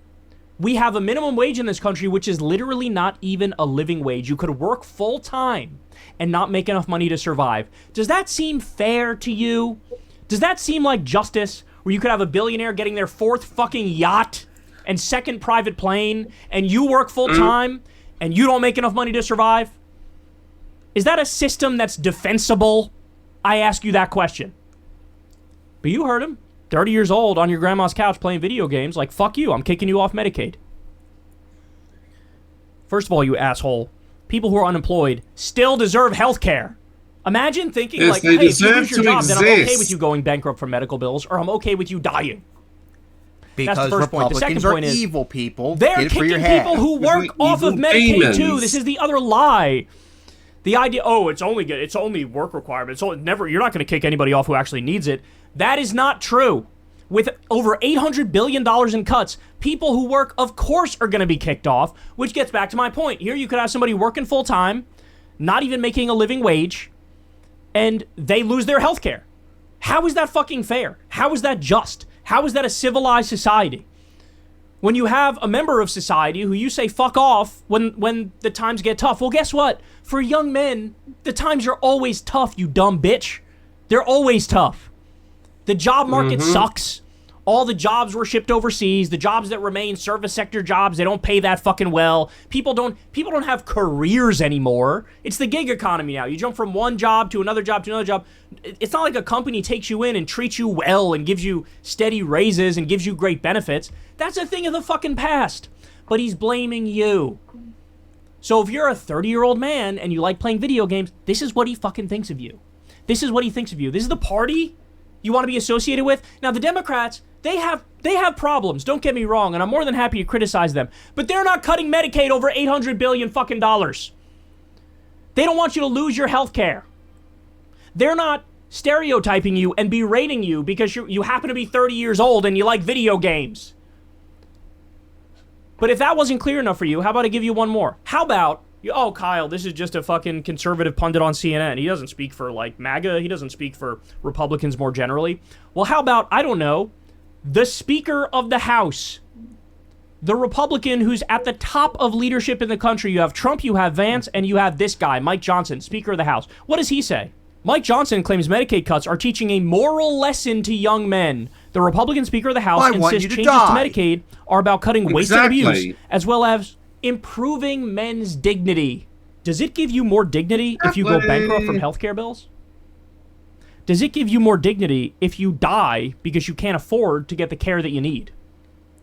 we have a minimum wage in this country, which is literally not even a living wage. You could work full time and not make enough money to survive. Does that seem fair to you? Does that seem like justice, where you could have a billionaire getting their 4th fucking yacht and 2nd private plane, and you work full time and you don't make enough money to survive? Is that a system that's defensible? I ask you that question. But you heard him. 30 years old on your grandma's couch playing video games, like, fuck you, I'm kicking you off Medicaid. First of all, you asshole, people who are unemployed still deserve health care. Imagine thinking, hey, if you lose your job, then I'm okay with you going bankrupt for medical bills, or I'm okay with you dying. Because that's the first point. The second point is evil people. They're kicking people who work off of Medicaid too. This is the other lie. The idea, it's only work requirements. So you're not going to kick anybody off who actually needs it. That is not true. With over $800 billion in cuts, people who work, of course, are going to be kicked off, which gets back to my point. Here you could have somebody working full-time, not even making a living wage, and they lose their health care. How is that fucking fair? How is that just? How is that a civilized society? When you have a member of society who you say fuck off when the times get tough, well, guess what? For young men, the times are always tough, you dumb bitch. They're always tough. The job market sucks. All the jobs were shipped overseas. The jobs that remain, service sector jobs, they don't pay that fucking well. People don't have careers anymore. It's the gig economy now. You jump from one job to another job to another job. It's not like a company takes you in and treats you well and gives you steady raises and gives you great benefits. That's a thing of the fucking past. But he's blaming you. So if you're a 30-year-old man and you like playing video games, this is what he fucking thinks of you. This is what he thinks of you. This is the party you want to be associated with. Now, the Democrats, they have problems, don't get me wrong, and I'm more than happy to criticize them. But they're not cutting Medicaid over $800 billion fucking dollars. They don't want you to lose your health care. They're not stereotyping you and berating you because you happen to be 30 years old and you like video games. But if that wasn't clear enough for you, how about I give you one more? How about, oh, Kyle, this is just a fucking conservative pundit on CNN. He doesn't speak for, like, MAGA. He doesn't speak for Republicans more generally. Well, how about, I don't know, the Speaker of the House, the Republican who's at the top of leadership in the country. You have Trump, you have Vance, and you have this guy, Mike Johnson, Speaker of the House. What does he say? Mike Johnson claims Medicaid cuts are teaching a moral lesson to young men. The Republican Speaker of the House insists changes to Medicaid are about cutting waste and abuse, as well as improving men's dignity. Does it give you more dignity if you go bankrupt from healthcare bills? Does it give you more dignity if you die because you can't afford to get the care that you need?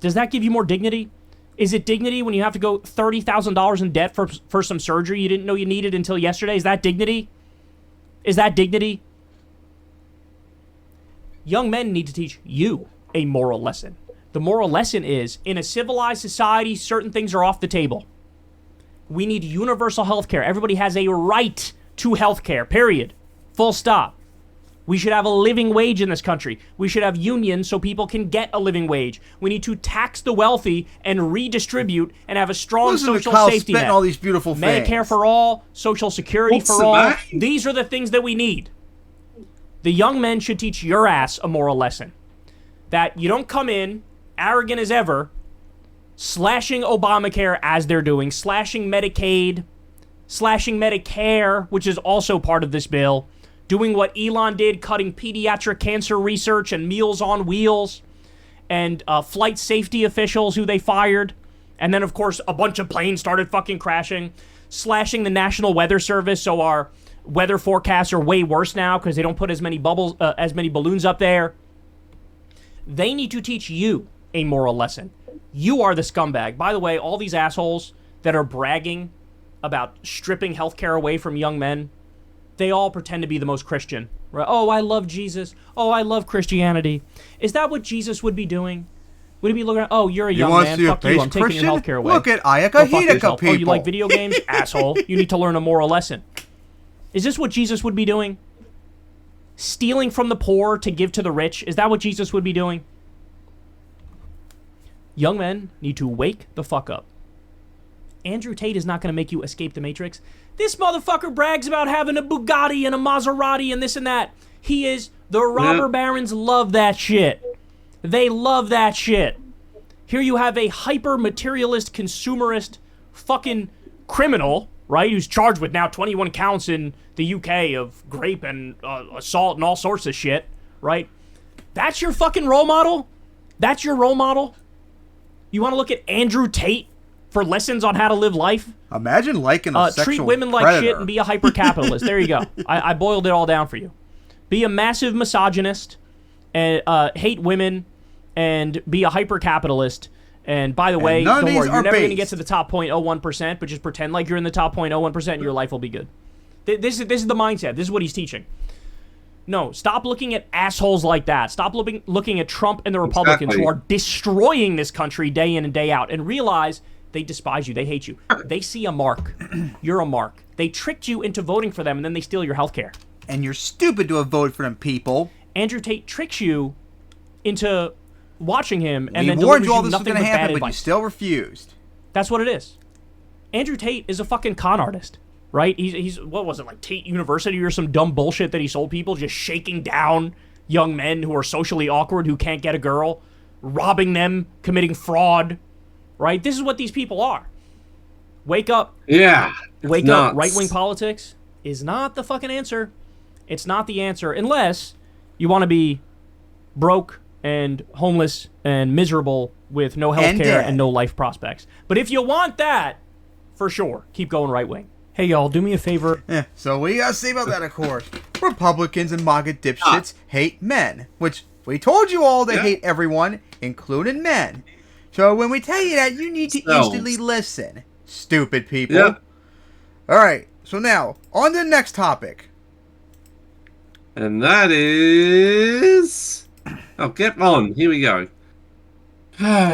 Does that give you more dignity? Is it dignity when you have to go $30,000 in debt for some surgery you didn't know you needed until yesterday? Is that dignity? Is that dignity? Young men need to teach you a moral lesson. The moral lesson is, in a civilized society, certain things are off the table. We need universal health care. Everybody has a right to health care, period. Full stop. We should have a living wage in this country. We should have unions so people can get a living wage. We need to tax the wealthy and redistribute and have a strong social safety net. All these beautiful things. Medicare for all, Social Security for all. These are the things that we need. The young men should teach your ass a moral lesson. That you don't come in, arrogant as ever, slashing Obamacare as they're doing, slashing Medicaid, slashing Medicare, which is also part of this bill, doing what Elon did, cutting pediatric cancer research and Meals on Wheels, and flight safety officials who they fired. And then, of course, a bunch of planes started fucking crashing, slashing the National Weather Service, so our weather forecasts are way worse now because they don't put as many balloons up there. They need to teach you a moral lesson. You are the scumbag. By the way, all these assholes that are bragging about stripping healthcare away from young men, they all pretend to be the most Christian. Right? Oh, I love Jesus. Oh, I love Christianity. Is that what Jesus would be doing? Would he be looking at, oh, you're a young man, fuck you, I'm taking your healthcare away. Look at Ayaka Hidaka people. Oh, you like video games? Asshole. You need to learn a moral lesson. Is this what Jesus would be doing? Stealing from the poor to give to the rich? Is that what Jesus would be doing? Young men need to wake the fuck up. Andrew Tate is not going to make you escape the Matrix. This motherfucker brags about having a Bugatti and a Maserati and this and that. He is... The robber barons love that shit. They love that shit. Here you have a hyper-materialist, consumerist fucking criminal, right, who's charged with now 21 counts in the UK of rape and assault and all sorts of shit, right? That's your fucking role model? That's your role model? You want to look at Andrew Tate for lessons on how to live life? Imagine liking a sexual treat women predator. like shit and be a hyper-capitalist. There you go. I boiled it all down for you. Be a massive misogynist and hate women and be a hyper-capitalist. And by the way, don't worry, you're never going to get to the top 0.01%, but just pretend like you're in the top 0.01% and your life will be good. This is the mindset. This is what he's teaching. No, stop looking at assholes like that. Stop looking at Trump and the Republicans who are destroying this country day in and day out, and realize they despise you. They hate you. They see a mark. You're a mark. They tricked you into voting for them, and then they steal your health care. And you're stupid to have voted for them, people. Andrew Tate tricks you into watching him, and then we warned delivers you all you this was nothing going to but bad happen, but advice. you still refused. That's what it is. Andrew Tate is a fucking con artist, right? He's what was it, like Tate University or some dumb bullshit that he sold people, just shaking down young men who are socially awkward, who can't get a girl, robbing them, committing fraud, right? This is what these people are. Wake up. Yeah. Wake up. Right-wing politics is not the fucking answer. It's not the answer unless you want to be broke and homeless and miserable with no health care and no life prospects. But if you want that, for sure, keep going right wing. Hey, y'all, do me a favor. So we gotta say about that, of course. Republicans and MAGA dipshits hate men, which we told you all they hate everyone, including men. So when we tell you that, you need to instantly listen. Stupid people. Yep. Alright, so now, on to the next topic. And that is... Oh, get on. Here we go.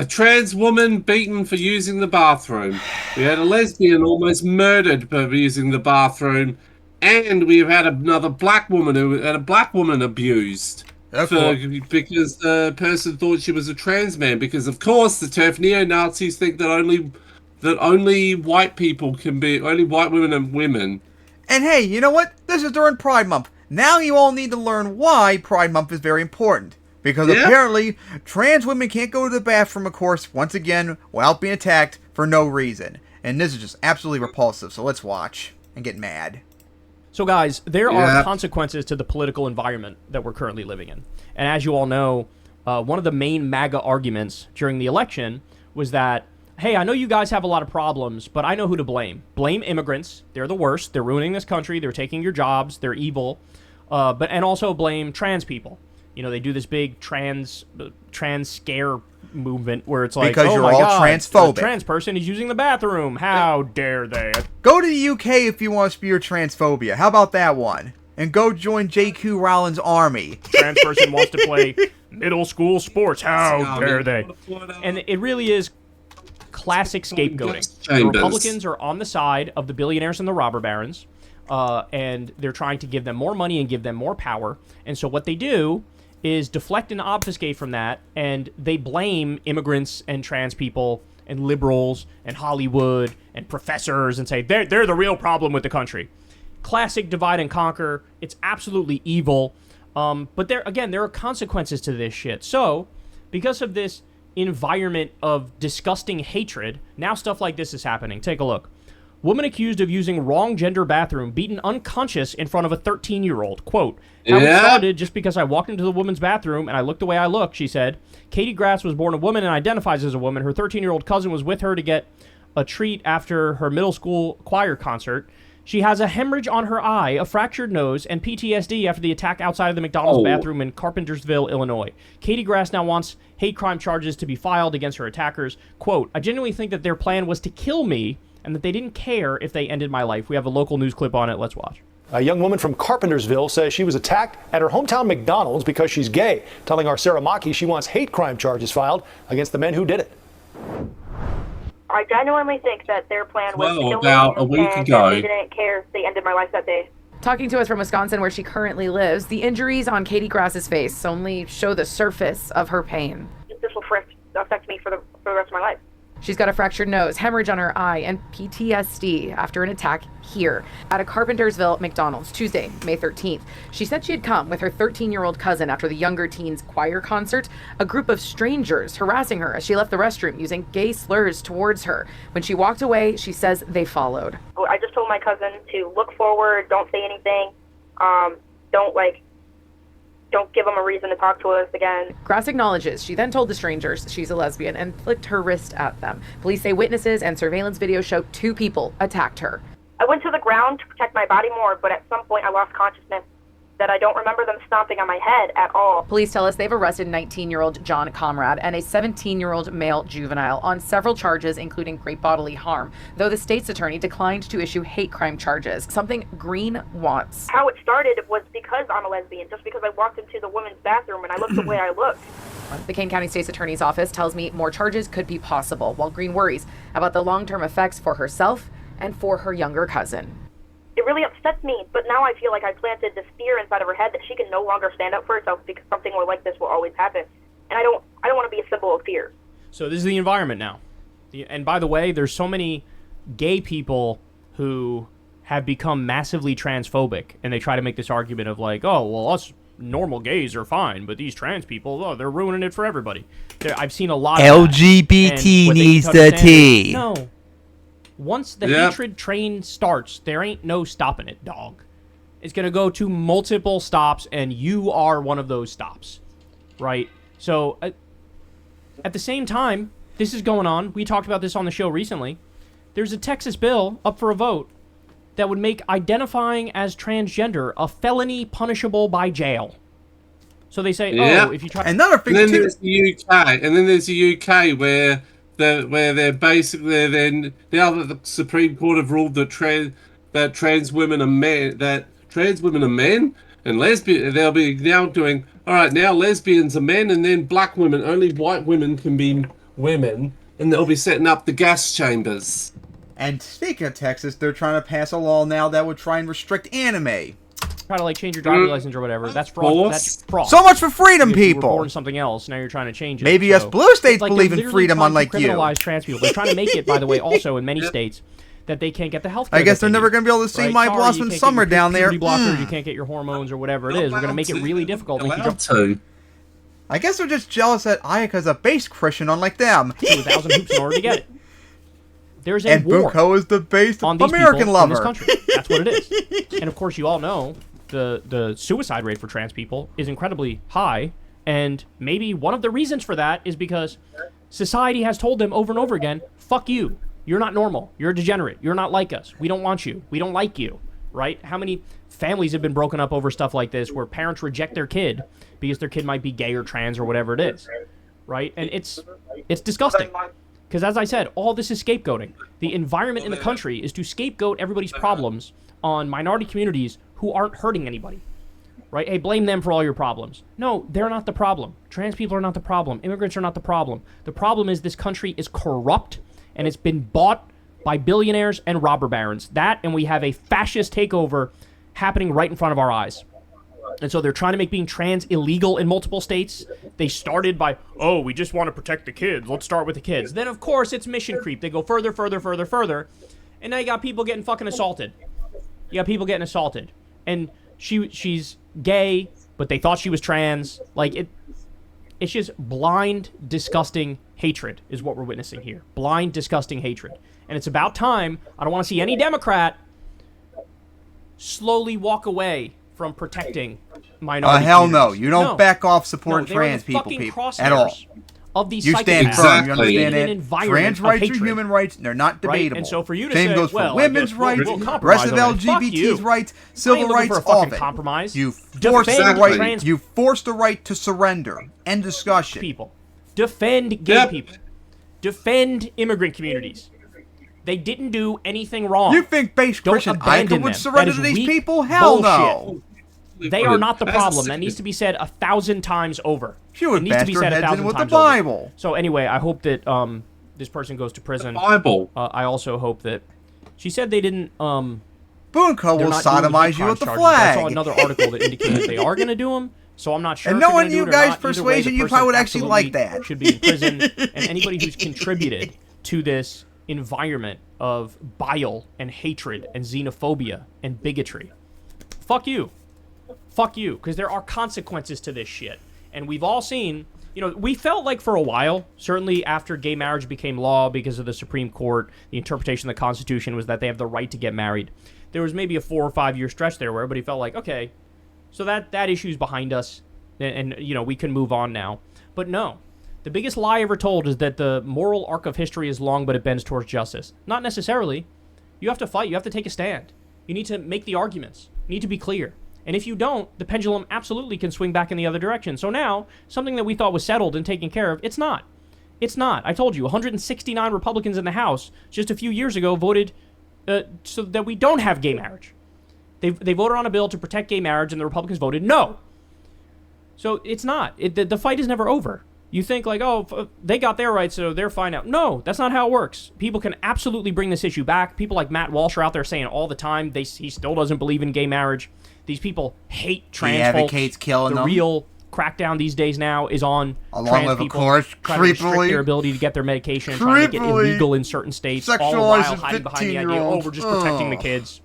Trans woman beaten for using the bathroom. We had a lesbian almost murdered for using the bathroom. And we've had another black woman who had a black woman abused. Because the person thought she was a trans man. Because, of course, the TERF neo-Nazis think that only white people can be... Only white women and women. And hey, you know what? This is during Pride Month. Now you all need to learn why Pride Month is very important. Because apparently, trans women can't go to the bathroom, of course, once again, without being attacked for no reason. And this is just absolutely repulsive, so let's watch and get mad. So guys, there are consequences to the political environment that we're currently living in. And as you all know, one of the main MAGA arguments during the election was that, hey, I know you guys have a lot of problems, but I know who to blame. Blame immigrants. They're the worst. They're ruining this country. They're taking your jobs. They're evil. And also blame trans people. You know, they do this big trans scare movement where it's like, because oh you're my all God, transphobic. A trans person is using the bathroom. How dare they? Go to the UK if you want to spew your transphobia. How about that one? And go join J.Q. Rowling's army. Trans person wants to play middle school sports. How dare they? And it really is classic scapegoating. The Republicans are on the side of the billionaires and the robber barons, and they're trying to give them more money and give them more power. And so what they do is deflect and obfuscate from that, and they blame immigrants and trans people and liberals and Hollywood and professors and say they're the real problem with the country. Classic divide and conquer. It's absolutely evil. But there are consequences to this shit. So, because of this environment of disgusting hatred, now stuff like this is happening. Take a look. Woman accused of using wrong gender bathroom, beaten unconscious in front of a 13-year-old. Quote, how it started just because I walked into the woman's bathroom and I looked the way I look, she said. Katie Grass was born a woman and identifies as a woman. Her 13-year-old cousin was with her to get a treat after her middle school choir concert. She has a hemorrhage on her eye, a fractured nose, and PTSD after the attack outside of the McDonald's bathroom in Carpentersville, Illinois. Katie Grass now wants hate crime charges to be filed against her attackers. Quote, I genuinely think that their plan was to kill me and that they didn't care if they ended my life. We have a local news clip on it. Let's watch. A young woman from Carpentersville says she was attacked at her hometown McDonald's because she's gay, telling our Sarah Maki she wants hate crime charges filed against the men who did it. I genuinely think that their plan was to kill about me, a week and ago. they didn't care if they ended my life that day. Talking to us from Wisconsin, where she currently lives, the injuries on Katie Grass's face only show the surface of her pain. This will affect me for the rest of my life. She's got a fractured nose, hemorrhage on her eye, and PTSD after an attack here at a Carpentersville McDonald's Tuesday, May 13th. She said she had come with her 13-year-old cousin after the younger teen's choir concert, a group of strangers harassing her as she left the restroom using gay slurs towards her. When she walked away, she says they followed. I just told my cousin to look forward, don't say anything, don't give them a reason to talk to us again. Grass acknowledges she then told the strangers she's a lesbian and flicked her wrist at them. Police say witnesses and surveillance video show 2 people attacked her. I went to the ground to protect my body more, but at some point I lost consciousness that I don't remember them stomping on my head at all. Police tell us they've arrested 19-year-old John Comrade and a 17-year-old male juvenile on several charges, including great bodily harm, though the state's attorney declined to issue hate crime charges, something Green wants. How it started was because I'm a lesbian, just because I walked into the women's bathroom and I looked the way I looked. The Kane County State's Attorney's Office tells me more charges could be possible, while Green worries about the long-term effects for herself and for her younger cousin. It really upsets me, but now I feel like I planted this fear inside of her head that she can no longer stand up for herself because something more like this will always happen. And I don't want to be a symbol of fear. So this is the environment now. And by the way, there's so many gay people who have become massively transphobic, and they try to make this argument of like, oh, well, us normal gays are fine, but these trans people, oh, they're ruining it for everybody. I've seen a lot of LGBT needs the T. No. Once the hatred train starts, there ain't no stopping it, dog. It's going to go to multiple stops, and you are one of those stops, right? So, at the same time, this is going on. We talked about this on the show recently. There's a Texas bill up for a vote that would make identifying as transgender a felony punishable by jail. So they say, oh, if you try... Another thing, and then there's the UK, and then there's the UK where they're basically then now that the Supreme Court have ruled that trans women are men, and lesbian, they'll be now doing, all right, now lesbians are men, and then black women, only white women can be women, and they'll be setting up the gas chambers. And speaking of Texas, they're trying to pass a law now that would try and restrict anime. Try to, like, change your driver's license or whatever. That's fraud. That's fraud. So much for freedom, people. You were born something else. Now you're trying to change it. Maybe us blue states believe in freedom, unlike you. Criminalize trans people. They're trying to make it, by the way, also in many states, that they can't get the health care. I guess they're never going to be able to see my Blossom Summer down there. Blockers, you can't get your hormones or whatever it is. We're going to make it really difficult. I guess they're just jealous that Ayaka's a base Christian, unlike them. 2,000 hoops in order to get it. There's a war. And Buko is the base on these American lover. In this country. That's what it is. And of course, you all know the suicide rate for trans people is incredibly high, and maybe one of the reasons for that is because society has told them over and over again, fuck you. You're not normal. You're a degenerate. You're not like us. We don't want you. We don't like you. Right? How many families have been broken up over stuff like this where parents reject their kid because their kid might be gay or trans or whatever it is? Right? And it's disgusting. Because as I said, all this is scapegoating. The environment in the country is to scapegoat everybody's problems on minority communities who aren't hurting anybody. Right? Hey, blame them for all your problems. No, they're not the problem. Trans people are not the problem. Immigrants are not the problem. The problem is this country is corrupt, and it's been bought by billionaires and robber barons. That, and we have a fascist takeover happening right in front of our eyes. And so they're trying to make being trans illegal in multiple states. They started by, oh, we just want to protect the kids. Let's start with the kids. Then, of course, it's mission creep. They go further, further, further, further. And now you got people getting fucking assaulted. You got people getting assaulted. And she's gay, but they thought she was trans. Like, it's just blind, disgusting hatred is what we're witnessing here. Blind, disgusting hatred. And it's about time. I don't want to see any Democrat slowly walk away from protecting minority hell communities. no. You don't back off supporting trans people at all. Of these you stand firm. You understand it. Trans rights are hatred. human rights. They're not debatable. Right? And so for you to Same say, goes for well, women's rights, rest of LGBT's rights, civil rights, all of it. Compromise. You force the right to surrender. End discussion. People. Defend gay people. Defend immigrant communities. They didn't do anything wrong. You think base Christian Icon would surrender to these people? Hell no. They are not the problem. That needs to be said 1,000 times over. She would bash their heads in with the Bible. So anyway, I hope that this person goes to prison. Bible. I also hope that she said they didn't. Boonco will sodomize you with the flag. I saw another article that indicated they are going to do them. So I'm not sure. And knowing you guys' persuasion, you probably would actually like that. Should be in prison, and anybody who's contributed to this environment of bile and hatred and xenophobia and bigotry, fuck you. Fuck you, because there are consequences to this shit. And we've all seen, we felt like for a while, certainly after gay marriage became law because of the Supreme Court, the interpretation of the Constitution was that they have the right to get married. There was maybe a 4 or 5 year stretch there where everybody felt like, okay, so that issue's behind us, and we can move on now. But no, the biggest lie ever told is that the moral arc of history is long, but it bends towards justice. Not necessarily. You have to fight. You have to take a stand. You need to make the arguments. You need to be clear. And if you don't, the pendulum absolutely can swing back in the other direction. So now, something that we thought was settled and taken care of, it's not. It's not. I told you, 169 Republicans in the House just a few years ago voted so that we don't have gay marriage. They voted on a bill to protect gay marriage, and the Republicans voted no. So it's not. The fight is never over. You think like, oh, they got their rights, so they're fine now. No, that's not how it works. People can absolutely bring this issue back. People like Matt Walsh are out there saying all the time he still doesn't believe in gay marriage. These people hate trans folks. He advocates killing them. The real crackdown these days now is on along with, people, of course, trying to restrict their ability to get their medication, trying to make it illegal in certain states, all the while hiding behind the idea, oh, we're just protecting the kids.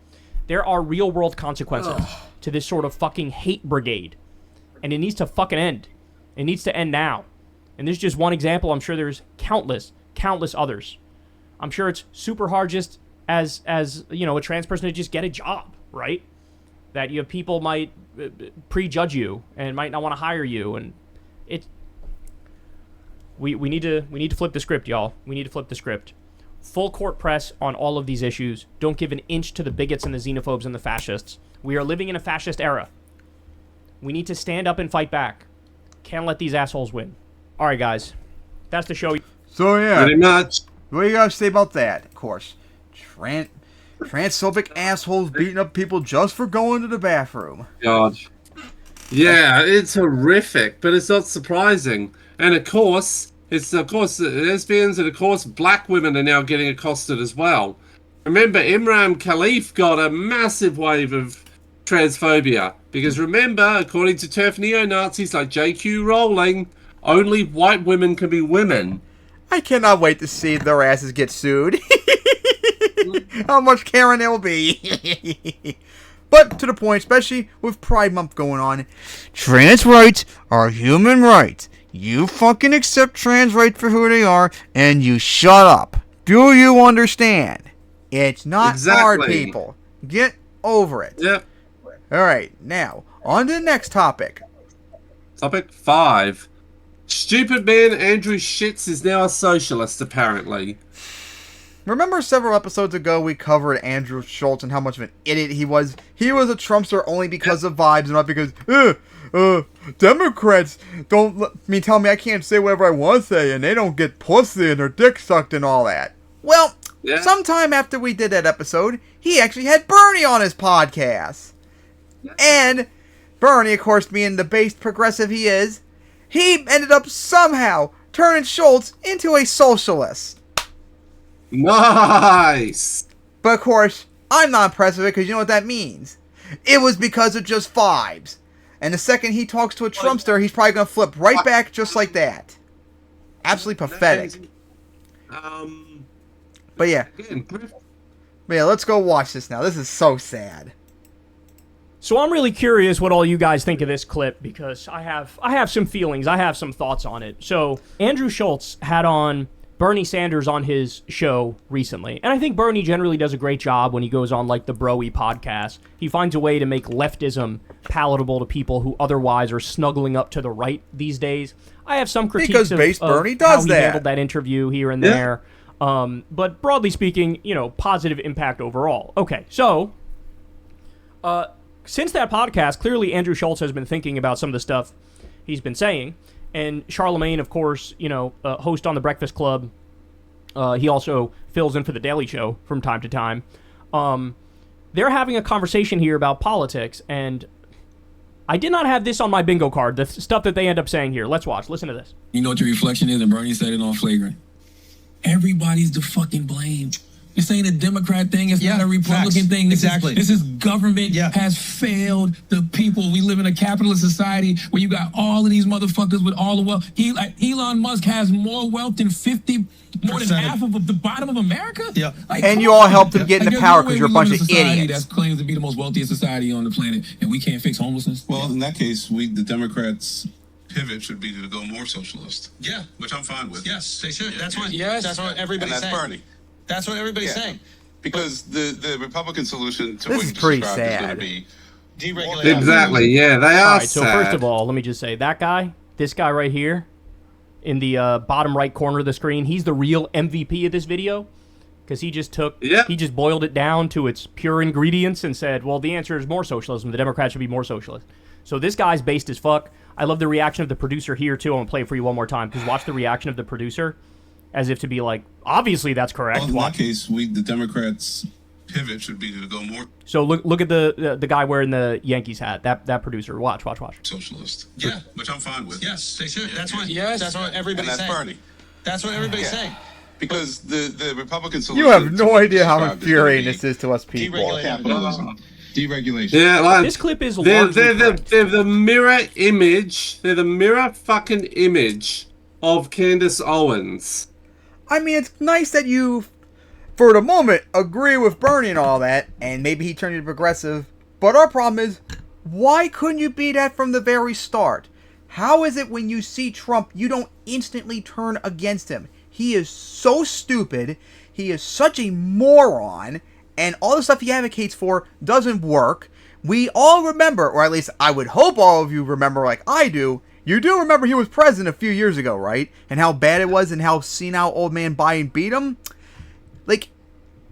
There are real-world consequences to this sort of fucking hate brigade, and it needs to fucking end. It needs to end now. And this is just one example. I'm sure there's countless others. I'm sure it's super hard just as a trans person to just get a job, right? That you have people might prejudge you and might not want to hire you, and We need to flip the script, y'all. We need to flip the script. Full court press on all of these issues. Don't give an inch to the bigots and the xenophobes and the fascists. We are living in a fascist era. We need to stand up and fight back. Can't let these assholes win. All right, guys. That's the show. So, yeah. Pretty much. What do you guys say about that? Of course. Transphobic assholes beating up people just for going to the bathroom. God. Yeah, it's horrific, but it's not surprising. And of course, lesbians and of course black women are now getting accosted as well. Remember, Imran Khalif got a massive wave of transphobia. Because remember, according to turf neo-Nazis like J.Q. Rowling, only white women can be women. I cannot wait to see their asses get sued. How much Karen there will be. But to the point, especially with Pride Month going on, trans rights are human rights. You fucking accept trans rights for who they are, and you shut up. Do you understand? It's not hard, people. Get over it. Yep. Alright, now, on to the next topic. Topic 5. Stupid man Andrew Shits is now a socialist, apparently. Remember several episodes ago we covered Andrew Schultz and how much of an idiot he was? He was a Trumpster only because of vibes and not because, Democrats don't tell me I can't say whatever I want to say and they don't get pussy and their dick sucked and all that. Well, sometime after we did that episode, he actually had Bernie on his podcast. And Bernie, of course, being the based progressive he is, he ended up somehow turning Schultz into a socialist. Nice! But of course, I'm not impressed with it because you know what that means. It was because of just vibes. And the second he talks to a Trumpster, he's probably going to flip right back just like that. Absolutely pathetic. But yeah. Let's go watch this now. This is so sad. So I'm really curious what all you guys think of this clip because I have some feelings. I have some thoughts on it. So Andrew Schultz had on Bernie Sanders on his show recently. And I think Bernie generally does a great job when he goes on like the Broy podcast. He finds a way to make leftism palatable to people who otherwise are snuggling up to the right these days. I have some critiques of Bernie does how he handled that interview here and there. But broadly speaking, positive impact overall. Okay, so since that podcast, clearly Andrew Schultz has been thinking about some of the stuff he's been saying. And Charlemagne, of course, host on The Breakfast Club. He also fills in for The Daily Show from time to time. They're having a conversation here about politics, and I did not have this on my bingo card, the stuff that they end up saying here. Let's watch. Listen to this. You know what your reflection is, and Bernie said it on Flagrant. Everybody's the fucking blame. This ain't a Democrat thing. It's not a Republican thing. This is government has failed the people. We live in a capitalist society where you got all of these motherfuckers with all the wealth. Elon Musk has more wealth than more than half of the bottom of America. Yeah, and you all helped him get into power because you're a bunch of idiots. That claims to be the most wealthiest society on the planet, and we can't fix homelessness. Well, in that case, the Democrats' pivot should be to go more socialist. Yeah, which I'm fine with. Yes, they should. That's what everybody's saying. And that's Bernie. That's what everybody's saying. Because the Republican solution to this what you is pretty described is going sad. to be deregulation. Exactly, yeah, they are All right, so sad. first of all, let me just say, this guy right here, in the bottom right corner of the screen, he's the real MVP of this video. Because he just boiled it down to its pure ingredients and said, well, the answer is more socialism. The Democrats should be more socialist. So this guy's based as fuck. I love the reaction of the producer here, too. I'm going to play it for you one more time, because watch the reaction of the producer. As if to be like, obviously that's correct. Well, in that case, the Democrats' pivot should be to go more. So look at the guy wearing the Yankees hat. That producer. Watch. Socialist. Yeah, which I'm fine with. Yes, they should. That's what everybody's and that's saying. Bernie. That's what everybody's saying. Because the Republican solution. You have no idea how infuriating this is to us people. Capitalism. Deregulation. Yeah, like, this clip is they're correct. the mirror image. They're the mirror fucking image of Candace Owens. I mean, it's nice that you, for the moment, agree with Bernie and all that, and maybe he turned you progressive, but our problem is, why couldn't you be that from the very start? How is it when you see Trump, you don't instantly turn against him? He is so stupid, he is such a moron, and all the stuff he advocates for doesn't work. We all remember, or at least I would hope all of you remember like I do, You do remember he was president a few years ago, right? And how bad it was and how senile old man Biden beat him? Like,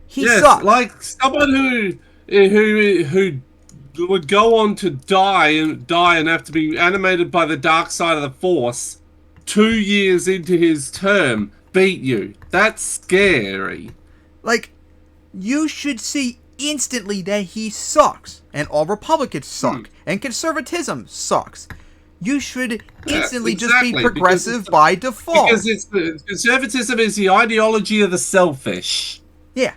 he sucks. Like someone who would go on to die and have to be animated by the dark side of the Force 2 years into his term beat you. That's scary. Like, you should see instantly that he sucks, and all Republicans suck, and conservatism sucks. You should instantly just be progressive by default. Because conservatism is the ideology of the selfish. Yeah.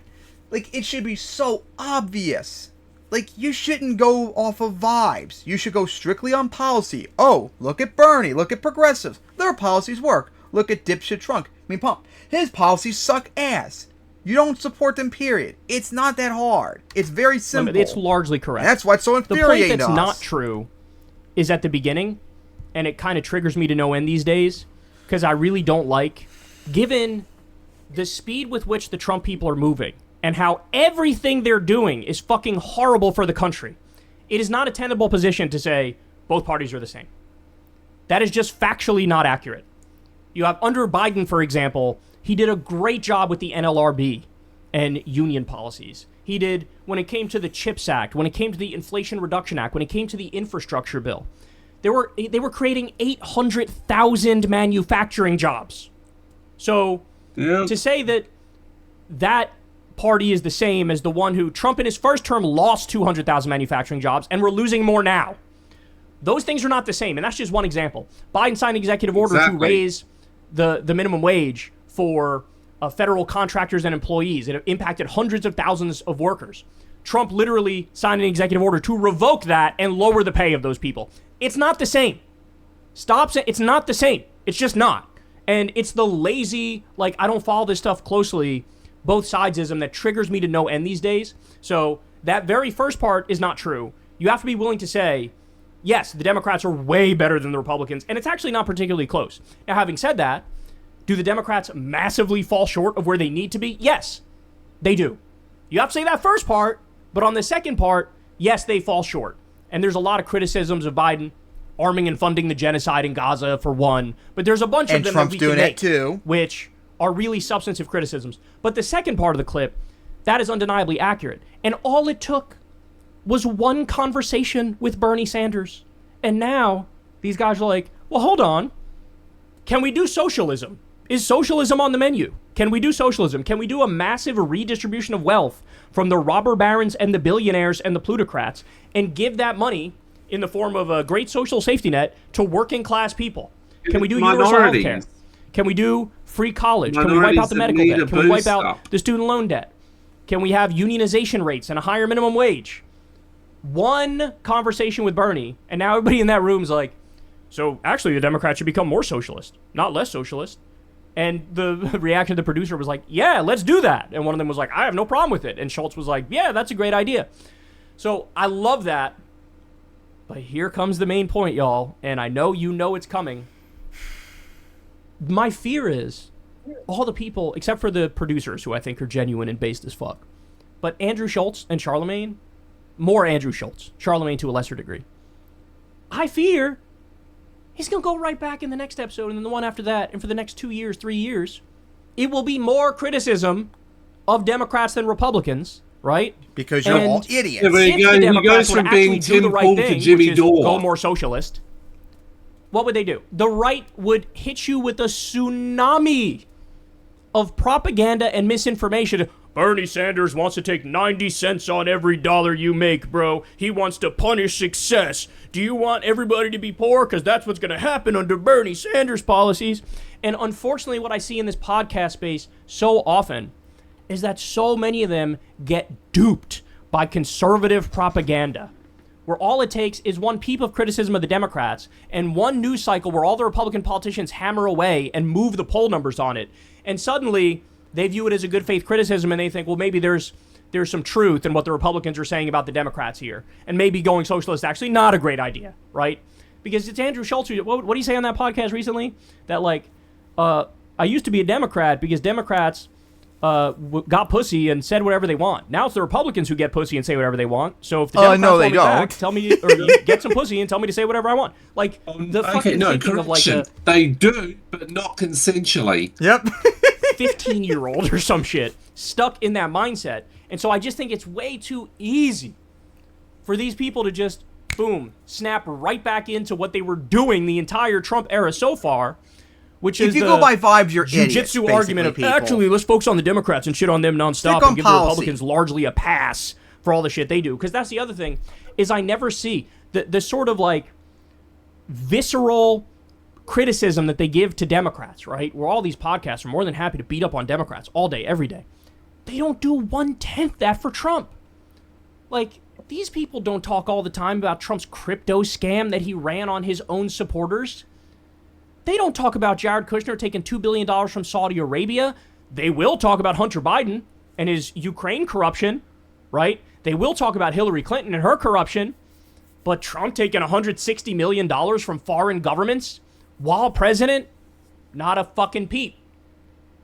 Like, it should be so obvious. Like, you shouldn't go off of vibes. You should go strictly on policy. Oh, look at Bernie. Look at progressives. Their policies work. Look at Dipshit Trump. His policies suck ass. You don't support them, period. It's not that hard. It's very simple. It's largely correct. That's why it's so infuriating. The point that's not true is at the beginning, and it kind of triggers me to no end these days, because I really don't like, given the speed with which the Trump people are moving, and how everything they're doing is fucking horrible for the country. It is not a tenable position to say both parties are the same. That is just factually not accurate. You have, under Biden, for example, he did a great job with the NLRB and union policies. He did when it came to the CHIPS Act, when it came to the Inflation Reduction Act, when it came to the infrastructure bill. They were creating 800,000 manufacturing jobs. So to say that party is the same as the one who Trump in his first term lost 200,000 manufacturing jobs, and we're losing more now. Those things are not the same, and that's just one example. Biden signed an executive order to raise the minimum wage for federal contractors and employees. It impacted hundreds of thousands of workers. Trump literally signed an executive order to revoke that and lower the pay of those people. It's not the same. Stop saying it's not the same. It's just not. And it's the lazy, like, I don't follow this stuff closely, both sidesism that triggers me to no end these days. So that very first part is not true. You have to be willing to say, yes, the Democrats are way better than the Republicans, and it's actually not particularly close. Now, having said that, do the Democrats massively fall short of where they need to be? Yes, they do. You have to say that first part, but on the second part, yes, they fall short. And there's a lot of criticisms of Biden arming and funding the genocide in Gaza, for one, but there's a bunch of them Trump's that we doing can make, it too, which are really substantive criticisms. But the second part of the clip, that is undeniably accurate. And all it took was one conversation with Bernie Sanders. And now these guys are like, well, hold on. Can we do socialism? Is socialism on the menu? Can we do socialism? Can we do a massive redistribution of wealth from the robber barons and the billionaires and the plutocrats and give that money in the form of a great social safety net to working class people? Can we do universal health care? Can we do free college? Can we wipe out the medical debt? Can we wipe out the student loan debt? Can we have unionization rates and a higher minimum wage? One conversation with Bernie, and now everybody in that room is like, so actually the Democrats should become more socialist, not less socialist. And the reaction of the producer was like, yeah, let's do that. And one of them was like, I have no problem with it. And Schultz was like, yeah, that's a great idea. So I love that. But here comes the main point, y'all. And I know you know it's coming. My fear is all the people, except for the producers, who I think are genuine and based as fuck. But Andrew Schultz and Charlemagne, more Andrew Schultz, Charlemagne to a lesser degree. I fear he's going to go right back in the next episode and then the one after that. And for the next 2 years, 3 years, it will be more criticism of Democrats than Republicans, right? Because you're all idiots. Yeah, he goes from being Tim Pool to Jimmy Dore. Go more socialist. What would they do? The right would hit you with a tsunami of propaganda and misinformation. Bernie Sanders wants to take 90 cents on every dollar you make, bro. He wants to punish success. Do you want everybody to be poor? Because that's what's going to happen under Bernie Sanders policies. And unfortunately, what I see in this podcast space so often is that so many of them get duped by conservative propaganda, where all it takes is one peep of criticism of the Democrats and one news cycle where all the Republican politicians hammer away and move the poll numbers on it. And suddenly they view it as a good faith criticism, and they think, well, maybe there's some truth in what the Republicans are saying about the Democrats here. And maybe going socialist is actually not a great idea, right? Because it's Andrew Schultz. What did he say on that podcast recently? That, like, I used to be a Democrat because Democrats got pussy and said whatever they want. Now it's the Republicans who get pussy and say whatever they want. So if the Democrats no, they want me don't. back, tell me, or you get some pussy and tell me to say whatever I want. Like the fucking thinking of like they do, but not consensually. Yep. 15-year-old or some shit stuck in that mindset. And so I just think it's way too easy for these people to just, boom, snap right back into what they were doing the entire Trump era so far, which is if you go by vibes, you're jiu-jitsu idiots, argument of, people. Actually, let's focus on the Democrats and shit on them nonstop and give the Republicans largely a pass for all the shit they do. Because that's the other thing, is I never see the sort of like visceral criticism that they give to Democrats, right? Where all these podcasts are more than happy to beat up on Democrats all day, every day. They don't do 1/10 that for Trump. Like, these people don't talk all the time about Trump's crypto scam that he ran on his own supporters. They don't talk about Jared Kushner taking $2 billion from Saudi Arabia. They will talk about Hunter Biden and his Ukraine corruption, right? They will talk about Hillary Clinton and her corruption. But Trump taking $160 million from foreign governments while president, not a fucking peep,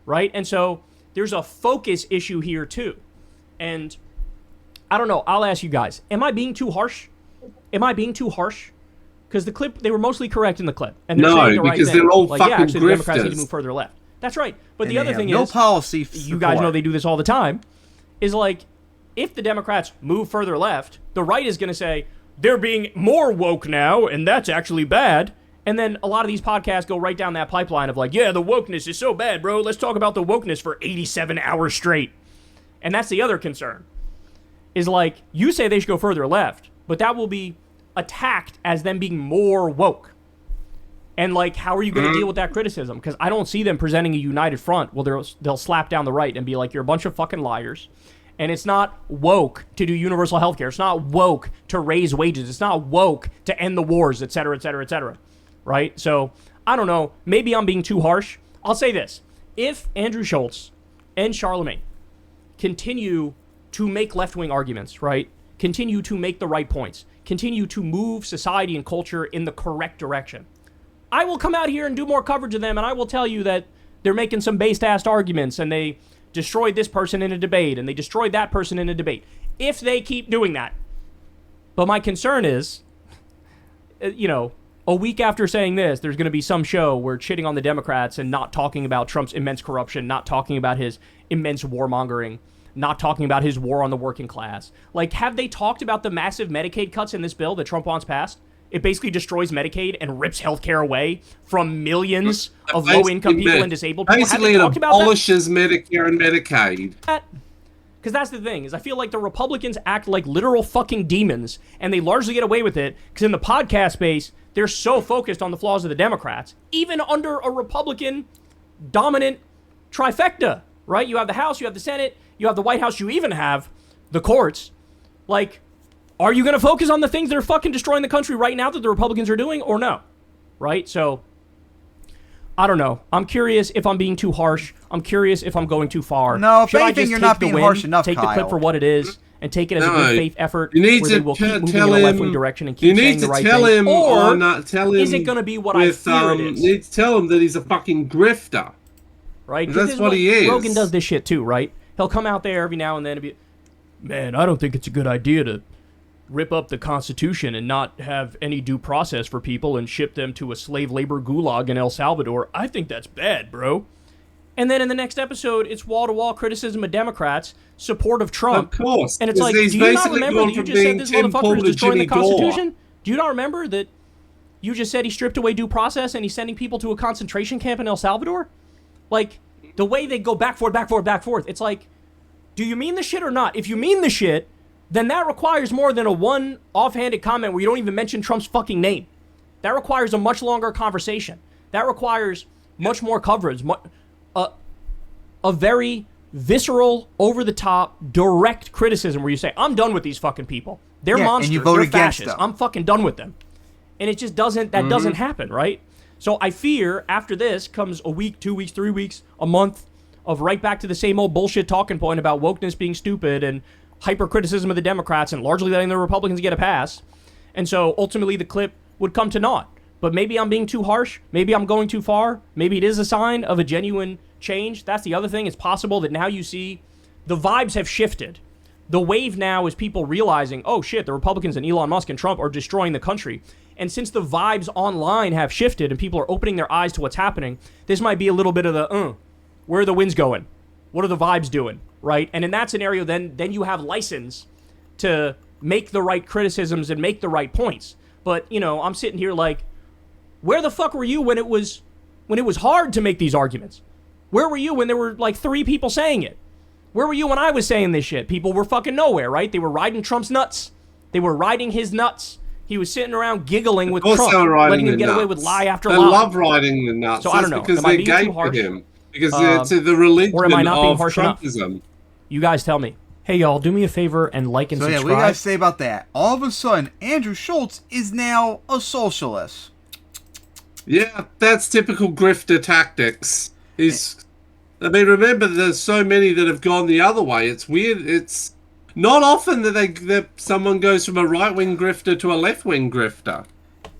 right? And so there's a focus issue here too. And I don't know, I'll ask you guys, am I being too harsh? Because the clip, they were mostly correct in the clip. And they're saying the right because thing. they're all like, fucking yeah, actually, the Democrats need to grifters. move further left. That's right. But And the they other have thing no is, policy you guys know they do this all the time, is like, if the Democrats move further left, the right is going to say, they're being more woke now, and that's actually bad. And then a lot of these podcasts go right down that pipeline of like, yeah, the wokeness is so bad, bro. Let's talk about the wokeness for 87 hours straight. And that's the other concern. Is like, you say they should go further left, but that will be attacked as them being more woke. And like, how are you going to deal with that criticism? Because I don't see them presenting a united front. Well, they'll slap down the right and be like, you're a bunch of fucking liars. And it's not woke to do universal health care. It's not woke to raise wages. It's not woke to end the wars, et cetera, et cetera, et cetera. Right? So, I don't know. Maybe I'm being too harsh. I'll say this. If Andrew Schultz and Charlemagne continue to make left-wing arguments, right? Continue to make the right points. Continue to move society and culture in the correct direction. I will come out here and do more coverage of them, and I will tell you that they're making some based-ass arguments, and they destroyed this person in a debate, and they destroyed that person in a debate. If they keep doing that. But my concern is, a week after saying this, there's going to be some show where shitting on the Democrats and not talking about Trump's immense corruption, not talking about his immense warmongering, not talking about his war on the working class. Like, have they talked about the massive Medicaid cuts in this bill that Trump wants passed? It basically destroys Medicaid and rips healthcare away from millions of low-income people and disabled people. Basically, it abolishes Medicare and Medicaid. Because that's the thing, is I feel like the Republicans act like literal fucking demons, and they largely get away with it, because in the podcast space, they're so focused on the flaws of the Democrats, even under a Republican-dominant trifecta, right? You have the House, you have the Senate, you have the White House, you even have the courts. Like, are you going to focus on the things that are fucking destroying the country right now that the Republicans are doing, or no? Right? So, I don't know. I'm curious if I'm being too harsh. I'm curious if I'm going too far. No, if Should I anything, just you're take not the being win, harsh enough, take the clip Kyle. for what it is, and take it as a good faith effort You need where to they will keep moving in tell a left-wing him- direction and keep saying the right thing? Or is it going to be what I fear it is? You need to tell him that he's a fucking grifter. Right? 'Cause That's this is what he is. Rogan does this shit too, right? He'll come out there every now and then and be, man, I don't think it's a good idea to rip up the Constitution and not have any due process for people and ship them to a slave labor gulag in El Salvador. I think that's bad, bro. And then in the next episode, it's wall-to-wall criticism of Democrats, support of Trump. Of course. And it's like, do he's you not basically remember gone that you from just said being this Tim motherfucker Pool is to destroying the Jimmy Dore. Constitution? Do you not remember that you just said he stripped away due process and he's sending people to a concentration camp in El Salvador? Like, the way they go back, forth, it's like, do you mean the shit or not? If you mean the shit, then that requires more than a one offhanded comment where you don't even mention Trump's fucking name. That requires a much longer conversation. That requires much more coverage, a very visceral, over-the-top, direct criticism where you say, I'm done with these fucking people. They're monsters. and you vote They're against fascists. them. I'm fucking done with them. And it just doesn't happen, right? So I fear after this comes a week, 2 weeks, 3 weeks, a month of right back to the same old bullshit talking point about wokeness being stupid and hyper-criticism of the Democrats and largely letting the Republicans get a pass. And so ultimately the clip would come to naught. But maybe I'm being too harsh. Maybe I'm going too far. Maybe it is a sign of a genuine change. That's the other thing. It's possible that now you see the vibes have shifted. The wave now is people realizing, oh shit, the Republicans and Elon Musk and Trump are destroying the country. And since the vibes online have shifted and people are opening their eyes to what's happening, this might be a little bit of the, where are the winds going? What are the vibes doing, right? And in that scenario, then you have license to make the right criticisms and make the right points. But, you know, I'm sitting here like, where the fuck were you when it was hard to make these arguments? Where were you when there were like 3 people saying it? Where were you when I was saying this shit? People were fucking nowhere, right? They were riding Trump's nuts. They were riding his nuts. He was sitting around giggling with Trump, letting him get away with lie after lie. They love riding the nuts. So I don't know. Because am I they're being gay too harsh? for him. Because it's the religion or am I not being of harsh Trumpism. enough? You guys tell me. Hey, y'all, do me a favor and like and subscribe. So, yeah, what do you guys say about that? All of a sudden, Andrew Schultz is now a socialist. Yeah, that's typical grifter tactics. I mean, remember, there's so many that have gone the other way. It's weird. It's not often that someone goes from a right-wing grifter to a left-wing grifter.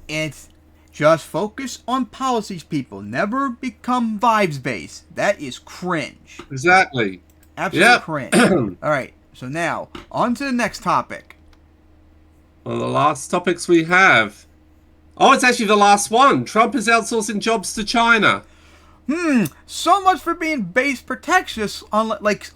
It's just focus on policies, people. Never become vibes-based. That is cringe. Exactly. Absolute cringe. All right, so now, on to the next topic. Well, the last topics we have. Oh, it's actually the last one. Trump is outsourcing jobs to China. So much for being base protectionist, unlike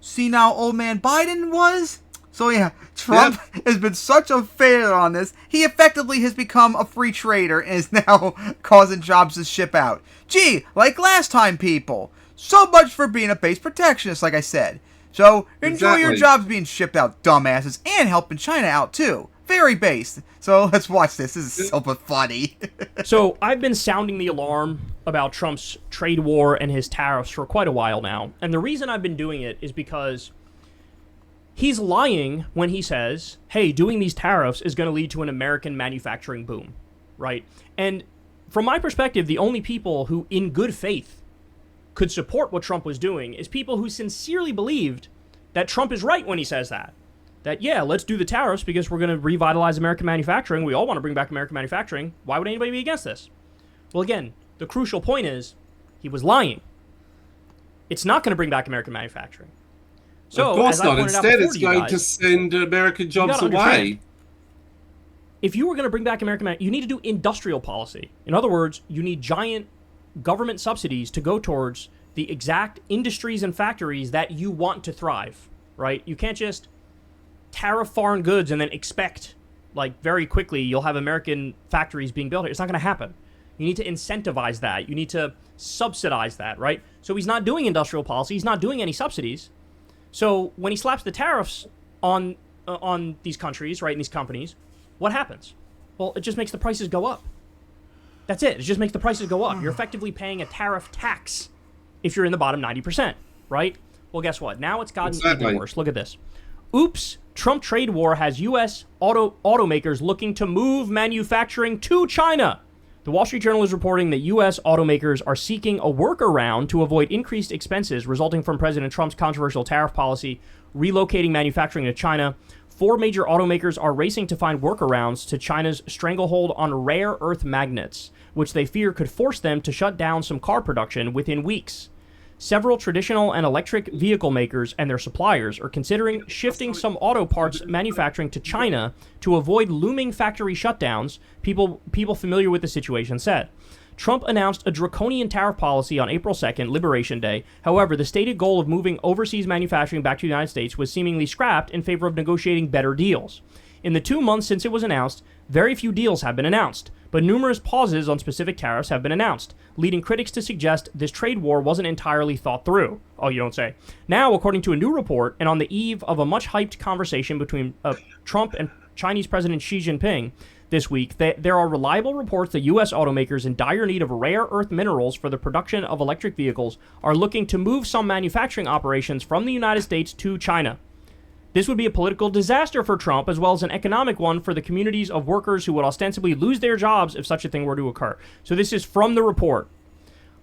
senile old man Biden was. So yeah, Trump has been such a failure on this. He effectively has become a free trader and is now causing jobs to ship out. Gee, like last time, people. So much for being a base protectionist, like I said. So enjoy your jobs being shipped out, dumbasses, and helping China out too. Very based. So let's watch this. This is so funny. So I've been sounding the alarm about Trump's trade war and his tariffs for quite a while now. And the reason I've been doing it is because he's lying when he says, hey, doing these tariffs is going to lead to an American manufacturing boom, right? And from my perspective, the only people who in good faith could support what Trump was doing is people who sincerely believed that Trump is right when he says that. That, yeah, let's do the tariffs because we're going to revitalize American manufacturing. We all want to bring back American manufacturing. Why would anybody be against this? Well, again, the crucial point is he was lying. It's not going to bring back American manufacturing. So, of course not. Instead, it's going to send American jobs away. If you were going to bring back American manufacturing, you need to do industrial policy. In other words, you need giant government subsidies to go towards the exact industries and factories that you want to thrive, right? You can't just tariff foreign goods and then expect, like, very quickly you'll have American factories being built here. It's not going to happen. You need to incentivize that. You need to subsidize that, right? So he's not doing industrial policy. He's not doing any subsidies. So when he slaps the tariffs on these countries, right, and these companies, what happens? Well, it just makes the prices go up. That's it. It just makes the prices go up. You're effectively paying a tariff tax if you're in the bottom 90%, right? Well, guess what? Now it's gotten even worse. Look at this. Oops. Trump trade war has U.S. automakers looking to move manufacturing to China. The Wall Street Journal is reporting that U.S. automakers are seeking a workaround to avoid increased expenses resulting from President Trump's controversial tariff policy, relocating manufacturing to China. 4 major automakers are racing to find workarounds to China's stranglehold on rare earth magnets, which they fear could force them to shut down some car production within weeks. Several traditional and electric vehicle makers and their suppliers are considering shifting some auto parts manufacturing to China to avoid looming factory shutdowns, people familiar with the situation said. Trump announced a draconian tariff policy on April 2nd, Liberation Day. However, the stated goal of moving overseas manufacturing back to the United States was seemingly scrapped in favor of negotiating better deals. In the 2 months since it was announced, very few deals have been announced, but numerous pauses on specific tariffs have been announced, leading critics to suggest this trade war wasn't entirely thought through. Oh, you don't say. Now, according to a new report, and on the eve of a much-hyped conversation between Trump and Chinese President Xi Jinping this week, there are reliable reports that U.S. automakers in dire need of rare earth minerals for the production of electric vehicles are looking to move some manufacturing operations from the United States to China. This would be a political disaster for Trump, as well as an economic one for the communities of workers who would ostensibly lose their jobs if such a thing were to occur. So this is from the report.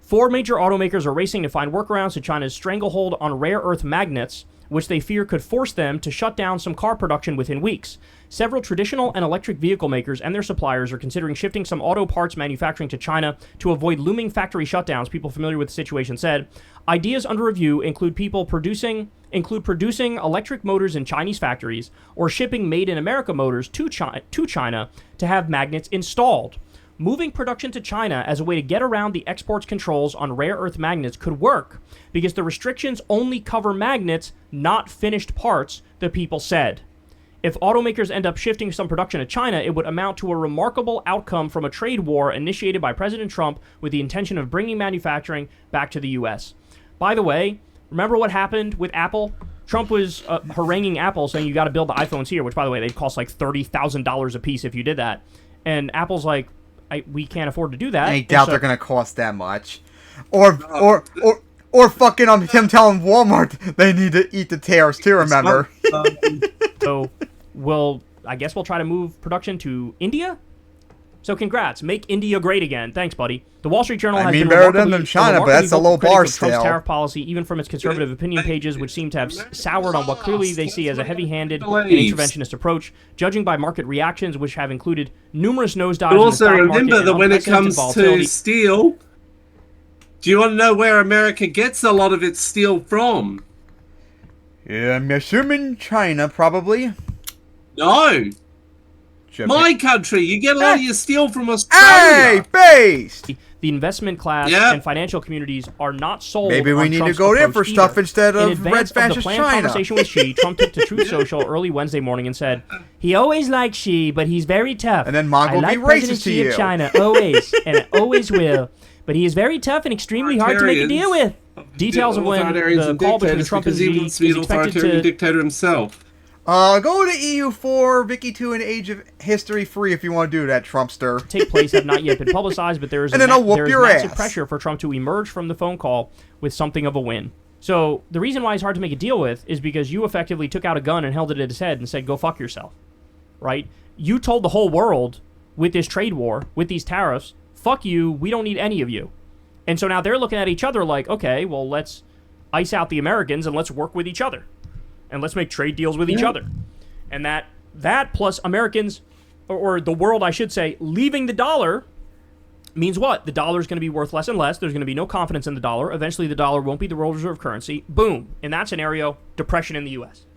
4 major automakers are racing to find workarounds to China's stranglehold on rare earth magnets, which they fear could force them to shut down some car production within weeks. Several traditional and electric vehicle makers and their suppliers are considering shifting some auto parts manufacturing to China to avoid looming factory shutdowns, people familiar with the situation said. Ideas under review include producing electric motors in Chinese factories or shipping made-in-America motors to China to have magnets installed. Moving production to China as a way to get around the exports controls on rare earth magnets could work because the restrictions only cover magnets, not finished parts, the people said. If automakers end up shifting some production to China, it would amount to a remarkable outcome from a trade war initiated by President Trump with the intention of bringing manufacturing back to the U.S. By the way, remember what happened with Apple? Trump was haranguing Apple saying you got to build the iPhones here, which, by the way, they'd cost like $30,000 a piece if you did that. And Apple's like, we can't afford to do that. I doubt they're going to cost that much. Or fucking him telling Walmart they need to eat the tariffs too, remember? So, I guess we'll try to move production to India? So congrats. Make India great again. Thanks, buddy. The Wall Street Journal has been better than China, but that's a low bar still. Trump's tariff policy, even from its conservative opinion pages, which seem to have soured on what clearly they see as a heavy-handed and interventionist approach, judging by market reactions, which have included numerous nosedives. But also remember that when it comes to steel, do you want to know where America gets a lot of its steel from? Yeah, I'm assuming China, probably. No. My country. You get a lot of your steel from Australia. Hey, based! The investment class and financial communities are not sold. Maybe we need Trump's to go there for either. stuff instead of red fascist the planned China. Conversation with Xi, Trump took to Truth Social early Wednesday morning and said, he always liked Xi, but he's very tough. And then Mong will be racist to you. Of China, always, and always will. But he is very tough and extremely hard to make a deal with. Details of when the call between Trump and Xi is expected to... dictator himself. Go to EU4, Vicky 2, and Age of History free if you want to do that, Trumpster. Take place have not yet been publicized, but there is massive pressure for Trump to emerge from the phone call with something of a win. So the reason why it's hard to make a deal with is because you effectively took out a gun and held it at his head and said, go fuck yourself, right? You told the whole world with this trade war, with these tariffs, fuck you, we don't need any of you. And so now they're looking at each other like, okay, well, let's ice out the Americans and let's work with each other. And let's make trade deals with each other. And that plus Americans, or the world, I should say, leaving the dollar means what? The dollar is going to be worth less and less. There's going to be no confidence in the dollar. Eventually, the dollar won't be the world reserve currency. Boom. In that scenario, depression in the U.S.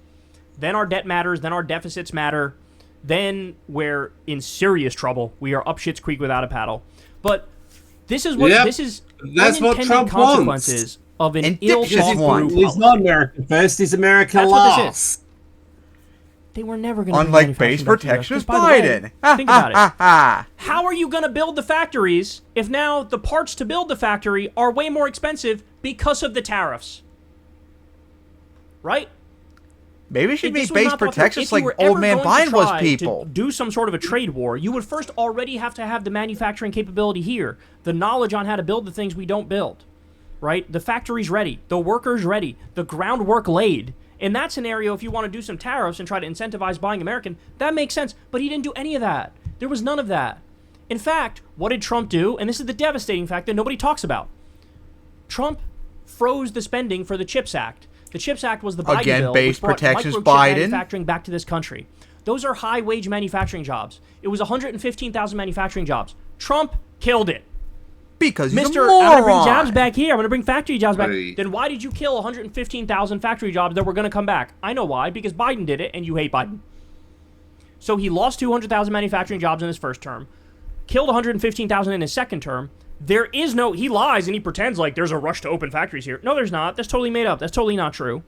Then our debt matters. Then our deficits matter. Then we're in serious trouble. We are up shit's creek without a paddle. But this is what that's what Trump consequences wants. Of an ill-thought He's not America first, he's America last. They were never going to unlike base protectionist Biden. Think about it. How are you going to build the factories if now the parts to build the factory are way more expensive because of the tariffs? Right? Maybe it should be base protectionist like old man Biden was people. To do some sort of a trade war, you would first already have to have the manufacturing capability here, the knowledge on how to build the things we don't build. Right? The factory's ready. The workers ready. The groundwork laid. In that scenario, if you want to do some tariffs and try to incentivize buying American, that makes sense. But he didn't do any of that. There was none of that. In fact, what did Trump do? And this is the devastating fact that nobody talks about. Trump froze the spending for the CHIPS Act. The CHIPS Act was the Biden bill, which brought microchip manufacturing back to this country. Those are high-wage manufacturing jobs. It was 115,000 manufacturing jobs. Trump killed it. Because he's Mr. a moron. I'm going to bring jobs back here. I'm going to bring factory jobs back. Then why did you kill 115,000 factory jobs that were going to come back? I know why. Because Biden did it, and you hate Biden. So he lost 200,000 manufacturing jobs in his first term, killed 115,000 in his second term. There is no... He lies, and he pretends like there's a rush to open factories here. No, there's not. That's totally made up. That's totally not true.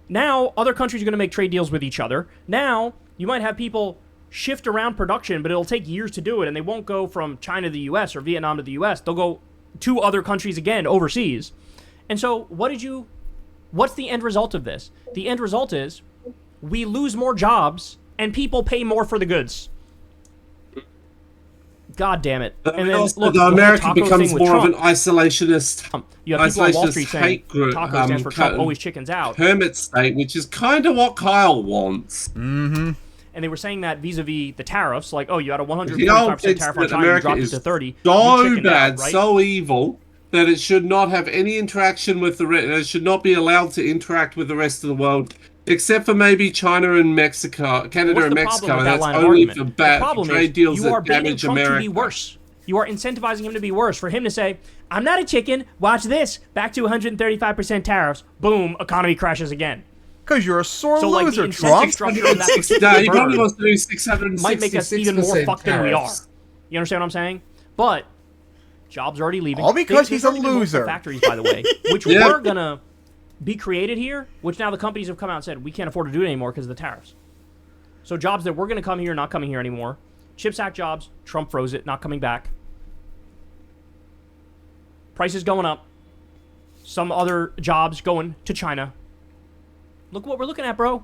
Now, other countries are going to make trade deals with each other. Now, you might have people... shift around production, but it'll take years to do it, and they won't go from China to the U.S. or Vietnam to the U.S. They'll go to other countries again, overseas. And so, what's the end result of this? The end result is we lose more jobs, and people pay more for the goods. God damn it. And then, look, America becomes more of an isolationist, you have people on Wall Street saying taco stands for Trump, always chickens out. Hermit state, which is kind of what Kyle wants. Mm-hmm. And they were saying that vis-a-vis the tariffs, like, oh, you had a 145% tariff on China, you dropped it to 30. So bad, right? So evil. that it should not have any interaction with it should not be allowed to interact with the rest of the world, except for maybe China and Mexico, Canada and Mexico, and that's only for bad trade deals that damage America. To be worse. You are incentivizing him to be worse. For him to say, I'm not a chicken, watch this, back to 135% tariffs, boom, economy crashes again. Because you're a sore so, loser, like, the Trump. Structure of that he probably wants to do 666% might make us even more fucked than we are. You understand what I'm saying? But jobs are already leaving. All because he's a loser. Factories, by the way, which were gonna be created here, which now the companies have come out and said we can't afford to do it anymore because of the tariffs. So jobs that were gonna come here, not coming here anymore. CHIPS Act jobs, Trump froze it, not coming back. Prices going up. Some other jobs going to China. Look what we're looking at, bro.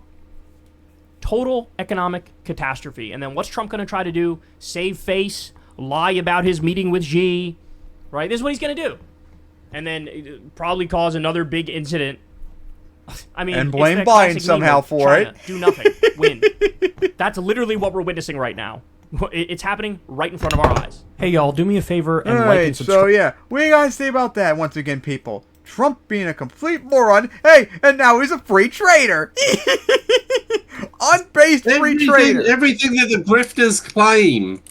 Total economic catastrophe. And then what's Trump going to try to do? Save face, lie about his meeting with Xi, right? This is what he's going to do. And then probably cause another big incident. I mean, and blame Biden somehow for China, it. Do nothing. Win. That's literally what we're witnessing right now. It's happening right in front of our eyes. Hey, y'all, do me a favor and like and subscribe. So, yeah, what do you guys say about that once again, people? Trump being a complete moron. Hey, and now he's a free trader. Unbased free trader. Everything that the grifters claim.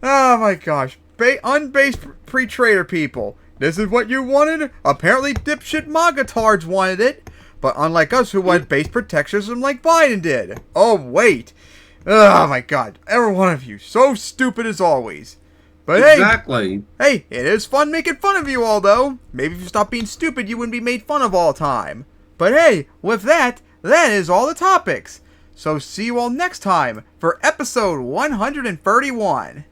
Oh, my gosh. Unbased free trader, people. This is what you wanted? Apparently, dipshit MAGA-tards wanted it. But unlike us, who want base protectionism like Biden did. Oh, wait. Oh my god, every one of you, so stupid as always. But exactly. Hey, it is fun making fun of you all though. Maybe if you stopped being stupid, you wouldn't be made fun of all the time. But hey, with that is all the topics. So see you all next time for episode 131.